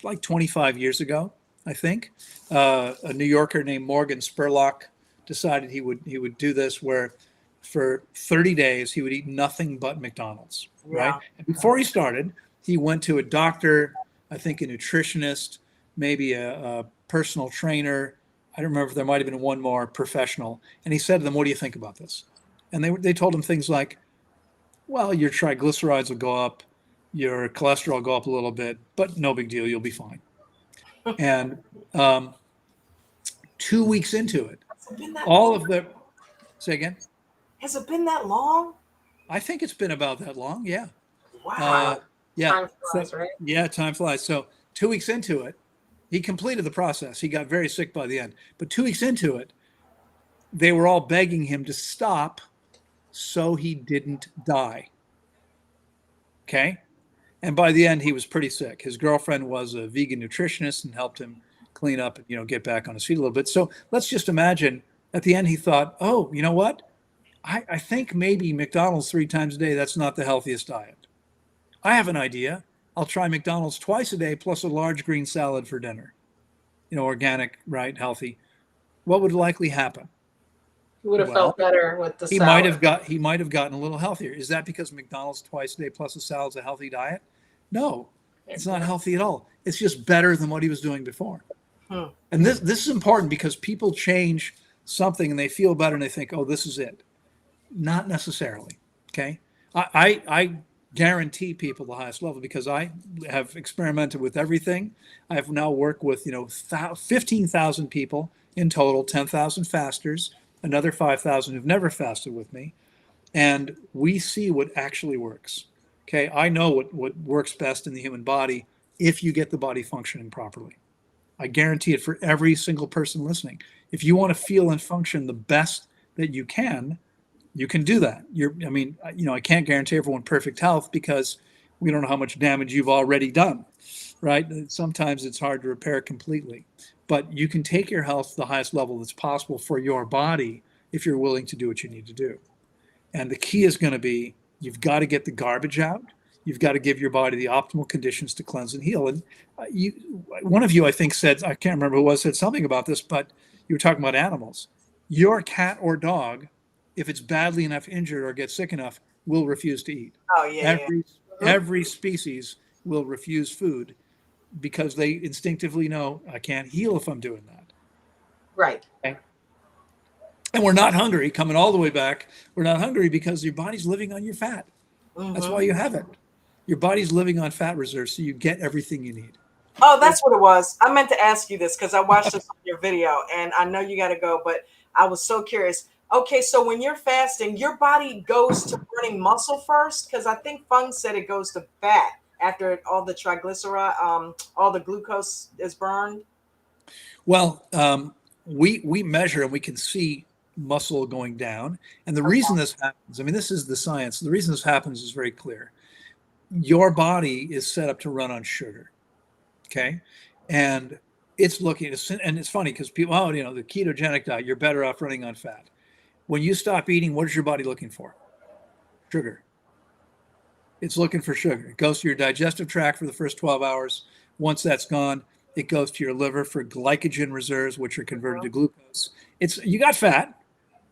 like 25 years ago, I think. A New Yorker named Morgan Spurlock decided he would do this, where for 30 days he would eat nothing but McDonald's, right? Yeah. And before he started, he went to a doctor, I think a nutritionist, maybe a personal trainer. I don't remember if there might have been one more professional. And he said to them, "What do you think about this?" And they told him things like, "Well, your triglycerides will go up, your cholesterol will go up a little bit, but no big deal, you'll be fine." And 2 weeks into it, Has it been that all long? of the, say again? Has it been that long? I think it's been about that long. Yeah. Wow. Yeah. Time flies, right? Yeah, time flies. So 2 weeks into it, he completed the process. He got very sick by the end. But 2 weeks into it, they were all begging him to stop so he didn't die. Okay. And by the end, he was pretty sick. His girlfriend was a vegan nutritionist and helped him clean up and get back on his feet a little bit. So let's just imagine at the end, he thought, "Oh, you know what? I think maybe McDonald's 3 times a day, that's not the healthiest diet. I have an idea. I'll try McDonald's twice a day plus a large green salad for dinner. Organic, right? Healthy." What would likely happen? You would have Well, felt better with the he salad. he might have gotten a little healthier. Is that because McDonald's twice a day plus a salad is a healthy diet? No, it's not healthy at all. It's just better than what he was doing before. And this is important because people change something and they feel better and they think, "Oh, this is it." Not necessarily. Okay. I guarantee people the highest level because I have experimented with everything. I've now worked with 15,000 people in total, 10,000 fasters, another 5,000 who've never fasted with me, and we see what actually works. Okay, I know what works best in the human body if you get the body functioning properly. I guarantee it for every single person listening. If you want to feel and function the best that you can do that. I can't guarantee everyone perfect health because we don't know how much damage you've already done, right? Sometimes it's hard to repair completely, but you can take your health to the highest level that's possible for your body if you're willing to do what you need to do. And the key is going to be, you've got to get the garbage out. You've got to give your body the optimal conditions to cleanse and heal. And one of you, I think, said, I can't remember who it was, said something about this, but you were talking about animals. Your cat or dog, if it's badly enough injured or gets sick enough, will refuse to eat. Oh, yeah. Every species will refuse food because they instinctively know, I can't heal if I'm doing that. Right. Okay? And we're not hungry, coming all the way back. We're not hungry because your body's living on your fat. That's why you have it. Your body's living on fat reserves, so you get everything you need. Oh, that's what it was. I meant to ask you this because I watched this on your video, and I know you got to go, but I was so curious. Okay, so when you're fasting, your body goes to burning muscle first? Because I think Fung said it goes to fat after all the triglyceride, all the glucose is burned. Well, we measure and we can see muscle going down. And the reason this happens, this is the science. The reason this happens is very clear. Your body is set up to run on sugar. Okay. And it's looking, and it's funny because people, the ketogenic diet, you're better off running on fat. When you stop eating, what is your body looking for? Sugar. It's looking for sugar. It goes to your digestive tract for the first 12 hours. Once that's gone, it goes to your liver for glycogen reserves, which are converted to glucose. You got fat.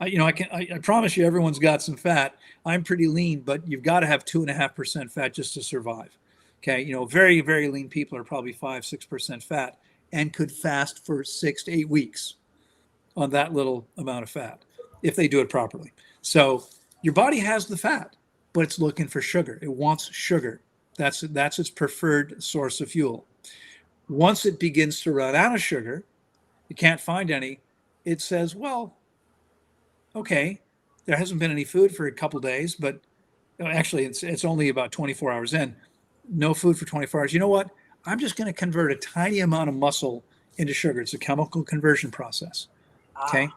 I promise you, everyone's got some fat. I'm pretty lean, but you've got to have 2.5% fat just to survive. Okay. Very, very lean people are probably 5-6% fat and could fast for 6 to 8 weeks on that little amount of fat if they do it properly. So your body has the fat, but it's looking for sugar. It wants sugar. That's its preferred source of fuel. Once it begins to run out of sugar, you can't find any, it says, well, okay, there hasn't been any food for a couple days, but actually it's only about 24 hours in. No food for 24 hours. You know what? I'm just going to convert a tiny amount of muscle into sugar. It's a chemical conversion process. Okay.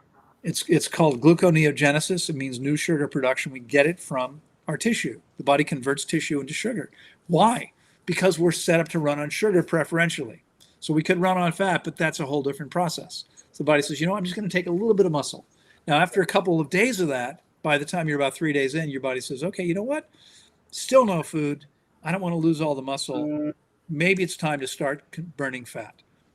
It's called gluconeogenesis. It means new sugar production. We get it from our tissue. The body converts tissue into sugar. Why? Because we're set up to run on sugar preferentially. So we could run on fat, but that's a whole different process. So the body says, you know, I'm just going to take a little bit of muscle. Now, after a couple of days of that, by the time you're about 3 days in, your body says, okay, you know what? Still no food. I don't want to lose all the muscle. Maybe it's time to start burning fat.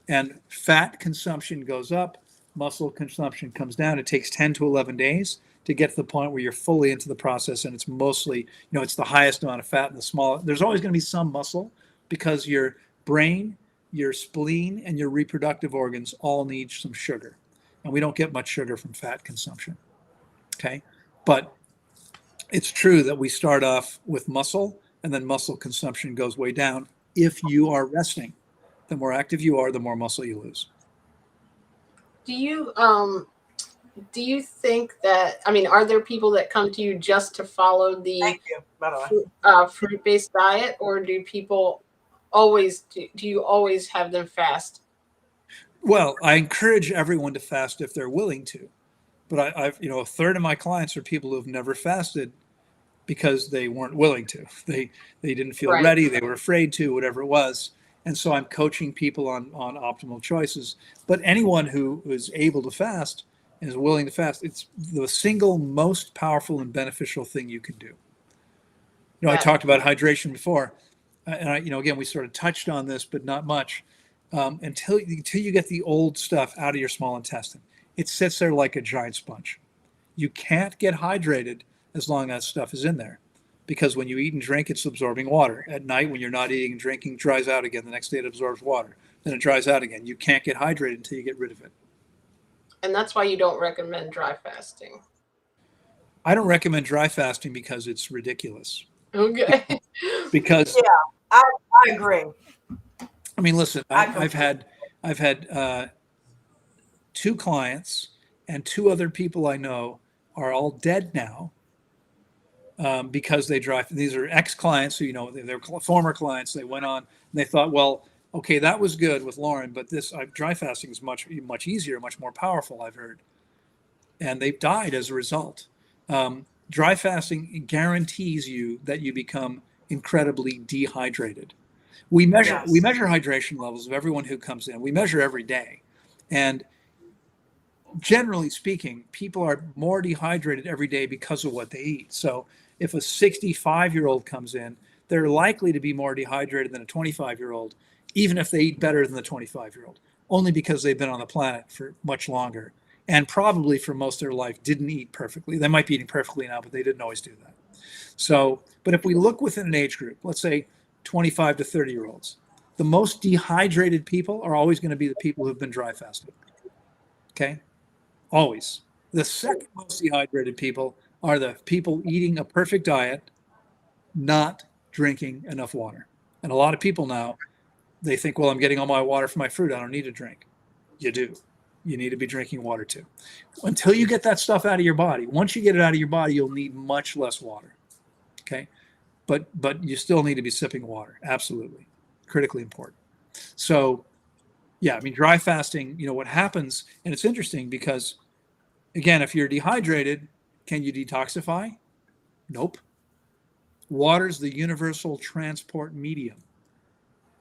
And fat consumption goes up, muscle consumption comes down. It takes 10 to 11 days to get to the point where you're fully into the process, and it's mostly, you know, it's the highest amount of fat and the small. There's always going to be some muscle because your brain, your spleen, and your reproductive organs all need some sugar. And we don't get much sugar from fat consumption. Okay. But it's true that we start off with muscle and then muscle consumption goes way down if you are resting. The more active you are, the more muscle you lose. Do you think that, I mean, are there people that come to you just to follow the Thank you, by the way. fruit-based diet, or do people always, do you always have them fast? Well, I encourage everyone to fast if they're willing to, but I've, you know, a third of my clients are people who've never fasted because they weren't willing to. They didn't feel Right. ready. They were afraid to, whatever it was. And so I'm coaching people on optimal choices. But anyone who is able to fast and is willing to fast, it's the single most powerful and beneficial thing you can do. You know, I Yeah. talked about hydration before, and I, you know, again, we sort of touched on this, but not much. Until you get the old stuff out of your small intestine, it sits there like a giant sponge. You can't get hydrated as long as stuff is in there, because when you eat and drink, it's absorbing water. At night, when you're not eating and drinking, it dries out again. The next day, it absorbs water. Then it dries out again. You can't get hydrated until you get rid of it. And that's why you don't recommend dry fasting. I don't recommend dry fasting because it's ridiculous. Okay. Because I agree. I mean, listen, I I've had 2 clients and 2 other people I know are all dead now because they dry. These are ex-clients who, you know, they're former clients. They went on and they thought, well, okay, that was good with Loren, but this dry fasting is much easier, much more powerful, I've heard. And they've died as a result. Dry fasting guarantees you that you become incredibly dehydrated. We measure hydration levels of everyone who comes in. We measure every day. And generally speaking, people are more dehydrated every day because of what they eat. So if a 65-year-old comes in, they're likely to be more dehydrated than a 25-year-old, even if they eat better than the 25-year-old, only because they've been on the planet for much longer and probably for most of their life didn't eat perfectly. They might be eating perfectly now, but they didn't always do that. So, but if we look within an age group, let's say 25 to 30-year-olds, the most dehydrated people are always going to be the people who've been dry fasting. Okay? Always. The second most dehydrated people are the people eating a perfect diet, not drinking enough water. And a lot of people now, they think, well, I'm getting all my water from my fruit. I don't need to drink. You do. You need to be drinking water too. Until you get that stuff out of your body. Once you get it out of your body, you'll need much less water. Okay? But you still need to be sipping water. Absolutely. Critically important. So, yeah, I mean, dry fasting, you know, what happens, and it's interesting because, again, if you're dehydrated, can you detoxify? Nope. Water's the universal transport medium.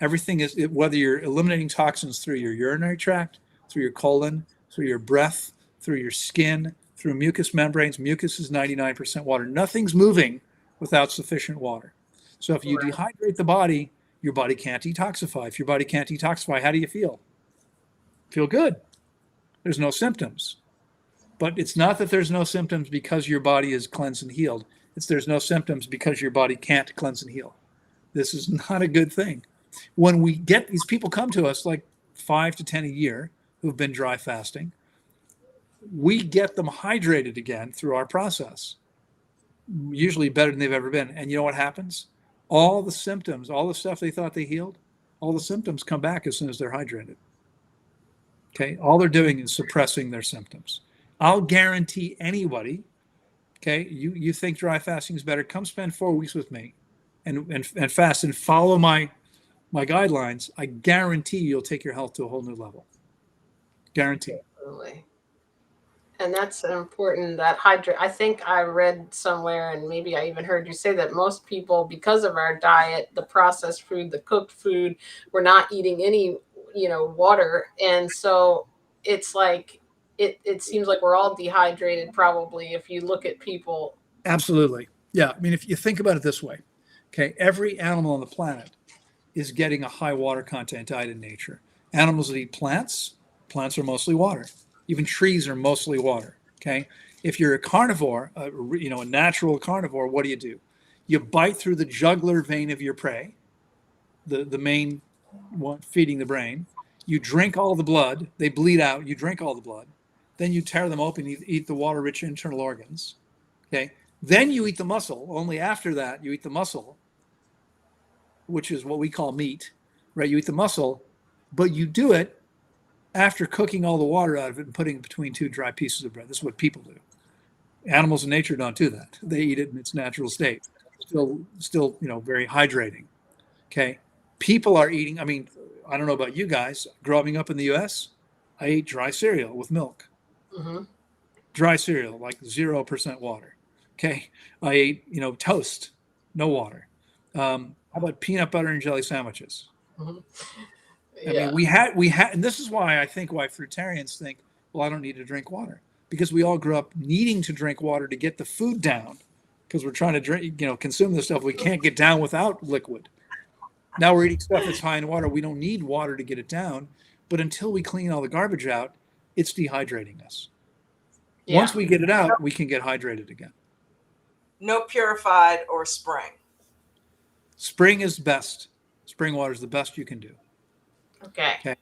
Everything is, whether you're eliminating toxins through your urinary tract, through your colon, through your breath, through your skin, through mucous membranes. Mucus is 99% water. Nothing's moving without sufficient water. So if you dehydrate the body, your body can't detoxify. If your body can't detoxify, how do you feel? Feel good. There's no symptoms. But it's not that there's no symptoms because your body is cleansed and healed. It's there's no symptoms because your body can't cleanse and heal. This is not a good thing. When we get these people come to us, like 5 to 10 a year, who've been dry fasting, we get them hydrated again through our process, usually better than they've ever been. And you know what happens? All the symptoms, all the stuff they thought they healed, all the symptoms come back as soon as they're hydrated. Okay, all they're doing is suppressing their symptoms. I'll guarantee anybody, okay, you think dry fasting is better, come spend 4 weeks with me and fast and follow my guidelines. I guarantee you'll take your health to a whole new level. Guarantee. Absolutely. And that's important, that hydrate. I think I read somewhere, and maybe I even heard you say that most people, because of our diet, the processed food, the cooked food, we're not eating any, water. And so it's like, it seems like we're all dehydrated, probably, if you look at people. Absolutely. Yeah. I mean, if you think about it this way, okay, every animal on the planet is getting a high water content diet in nature. Animals that eat plants, plants are mostly water. Even trees are mostly water. Okay. If you're a carnivore, a natural carnivore, what do? You bite through the jugular vein of your prey, the main one feeding the brain. You drink all the blood. They bleed out. You drink all the blood. Then you tear them open. You eat the water-rich internal organs. Okay. Then you eat the muscle. Only after that you eat the muscle, which is what we call meat, right? You eat the muscle, but you do it after cooking all the water out of it and putting it between two dry pieces of bread. This is what people do. Animals in nature don't do that. They eat it in its natural state. Still, very hydrating. Okay. People are eating, I mean, I don't know about you guys. Growing up in the US, I ate dry cereal with milk. Mm-hmm. Dry cereal, like 0% water. Okay. I ate, toast, no water. How about peanut butter and jelly sandwiches? Mm-hmm. I Yeah. mean, we had, and this is why I think why fruitarians think, well, I don't need to drink water, because we all grew up needing to drink water to get the food down, because we're trying to drink, consume the stuff we can't get down without liquid. Now we're eating stuff that's high in water. We don't need water to get it down, but until we clean all the garbage out, it's dehydrating us. Yeah. Once we get it out, we can get hydrated again. No purified or spring. Spring is best. Spring water is the best you can do. Okay.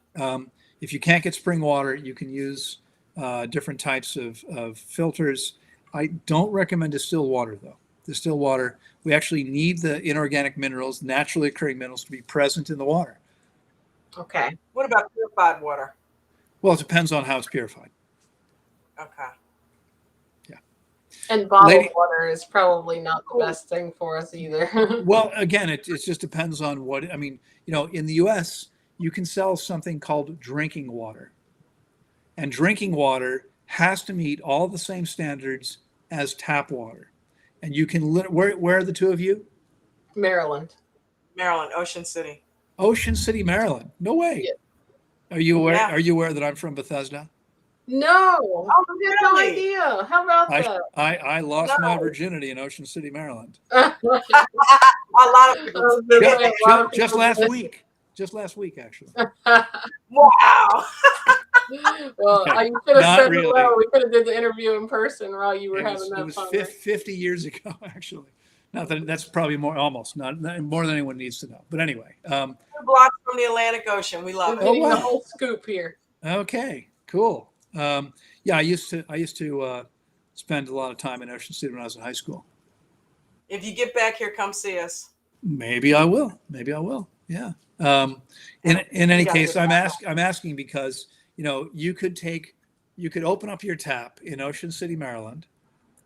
If you can't get spring water, you can use different types of filters. I don't recommend distilled water, though. Distilled water, we actually need the inorganic minerals, naturally occurring minerals, to be present in the water. Okay. What about purified water? Well, it depends on how it's purified. Okay. Yeah. And bottled water is probably not the best thing for us either. Well, again, it just depends on what, I mean, in the US, you can sell something called drinking water. And drinking water has to meet all the same standards as tap water. And you can, where are the two of you? Maryland, Ocean City. Ocean City, Maryland. No way. Yeah. Are you aware? Yeah. Are you aware that I'm from Bethesda? No, Oh, I had no really? idea. How about that? I lost No. my virginity in Ocean City, Maryland. A lot of people. Just last week. Just last week, actually. Wow. Well, Okay. you could have Not said really. hello. We could have did the interview in person while you were It having that was fun. 50 years ago, actually. Not that that's probably more than anyone needs to know. But anyway. 2 blocks from the Atlantic Ocean. We love We're it. getting wow. the whole scoop here. Okay, cool. Yeah, I used to spend a lot of time in Ocean City when I was in high school. If you get back here, come see us. Maybe I will. Yeah. In any case, I'm asking because you could open up your tap in Ocean City, Maryland,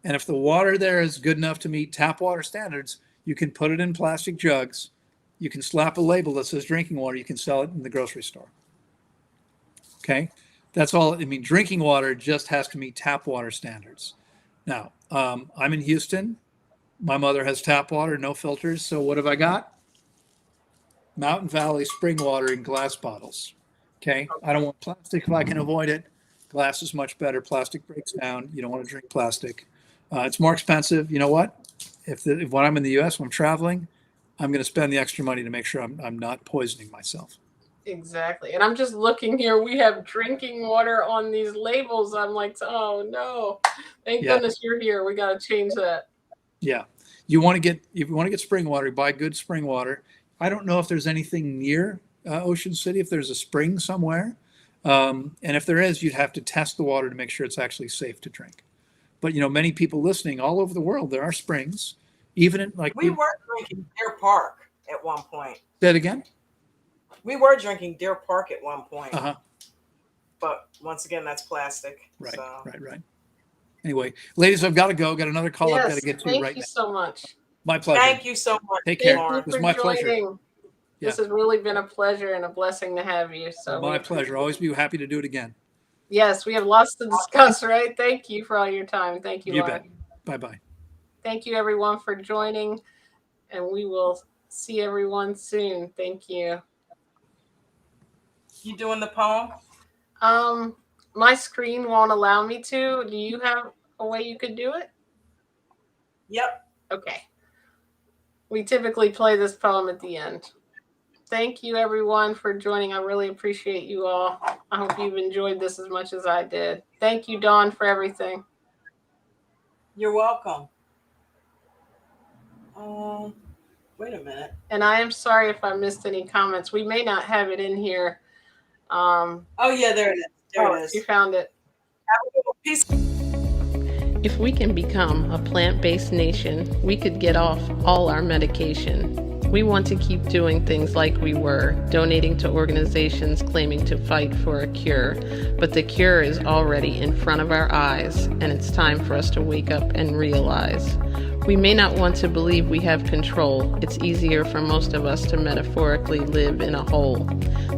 and if the water there is good enough to meet tap water standards, you can put it in plastic jugs. You can slap a label that says drinking water. You can sell it in the grocery store. Okay, that's all. I mean, drinking water just has to meet tap water standards. Now, I'm in Houston. My mother has tap water, no filters. So what have I got? Mountain Valley spring water in glass bottles. Okay. I don't want plastic if I can avoid it. Glass is much better. Plastic breaks down. You don't want to drink plastic. It's more expensive. You know what? If when I'm in the U.S., when I'm traveling, I'm going to spend the extra money to make sure I'm not poisoning myself. Exactly. And I'm just looking here. We have drinking water on these labels. I'm like, oh no. Thank goodness you're here. We got to change that. Yeah. If you want to get spring water, buy good spring water. I don't know if there's anything near Ocean City, if there's a spring somewhere. And if there is, you'd have to test the water to make sure it's actually safe to drink. But, many people listening all over the world, there are springs. Even in we were drinking Deer Park at one point. Say it again? We were drinking Deer Park at one point. Uh-huh. But once again, that's plastic. Right, so. right. Anyway, ladies, I've got to go. Got another call I've got to get to right now. Thank you so much. My pleasure. Thank you so much. Take care. Thank It was my pleasure. This has really been a pleasure and a blessing to have you. So my pleasure. Always be happy to do it again. Yes, we have lots to discuss, right? Thank you for all your time. Thank you, You Lauren. bet. Bye-bye. Thank you, everyone, for joining, and we will see everyone soon. Thank you. You doing the poem? My screen won't allow me to. Do you have a way you could do it? Yep. Okay. We typically play this poem at the end. Thank you, everyone, for joining. I really appreciate you all. I hope you've enjoyed this as much as I did. Thank you, Dawn, for everything. You're welcome. Wait a minute. And I am sorry if I missed any comments. We may not have it in here. Oh yeah, there it is. There it is. You found it. Peace. If we can become a plant-based nation, we could get off all our medication. We want to keep doing things like we were, donating to organizations claiming to fight for a cure. But the cure is already in front of our eyes, and it's time for us to wake up and realize. We may not want to believe we have control. It's easier for most of us to metaphorically live in a hole.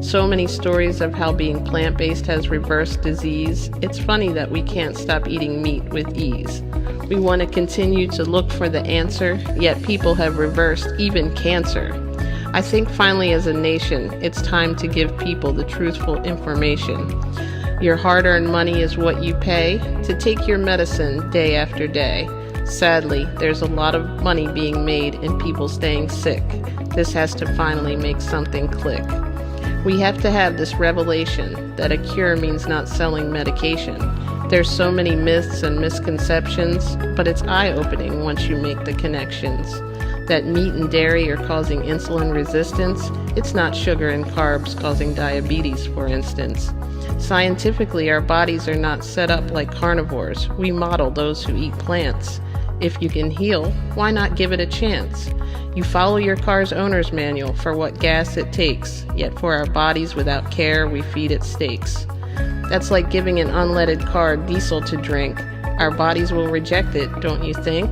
So many stories of how being plant-based has reversed disease. It's funny that we can't stop eating meat with ease. We want to continue to look for the answer, yet people have reversed even cancer. I think finally as a nation, it's time to give people the truthful information. Your hard-earned money is what you pay to take your medicine day after day. Sadly, there's a lot of money being made in people staying sick. This has to finally make something click. We have to have this revelation that a cure means not selling medication. There's so many myths and misconceptions, but it's eye-opening once you make the connections. That meat and dairy are causing insulin resistance, it's not sugar and carbs causing diabetes, for instance. Scientifically, our bodies are not set up like carnivores. We model those who eat plants. If you can heal, why not give it a chance? You follow your car's owner's manual for what gas it takes, yet for our bodies without care, we feed it steaks. That's like giving an unleaded car diesel to drink. Our bodies will reject it, don't you think?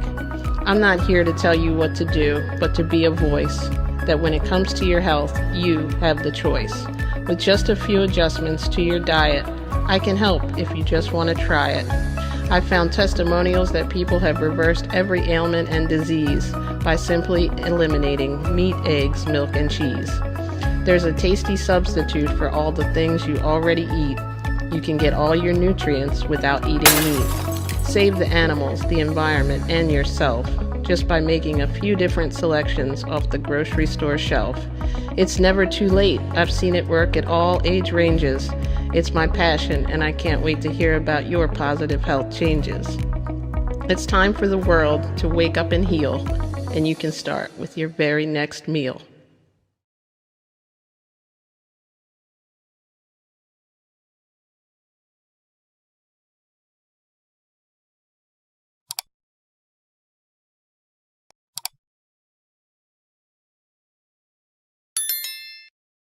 I'm not here to tell you what to do, but to be a voice, that when it comes to your health, you have the choice. With just a few adjustments to your diet, I can help if you just want to try it. I've found testimonials that people have reversed every ailment and disease by simply eliminating meat, eggs, milk, and cheese. There's a tasty substitute for all the things you already eat. You can get all your nutrients without eating meat. Save the animals, the environment, and yourself just by making a few different selections off the grocery store shelf. It's never too late. I've seen it work at all age ranges. It's my passion, and I can't wait to hear about your positive health changes. It's time for the world to wake up and heal, and you can start with your very next meal.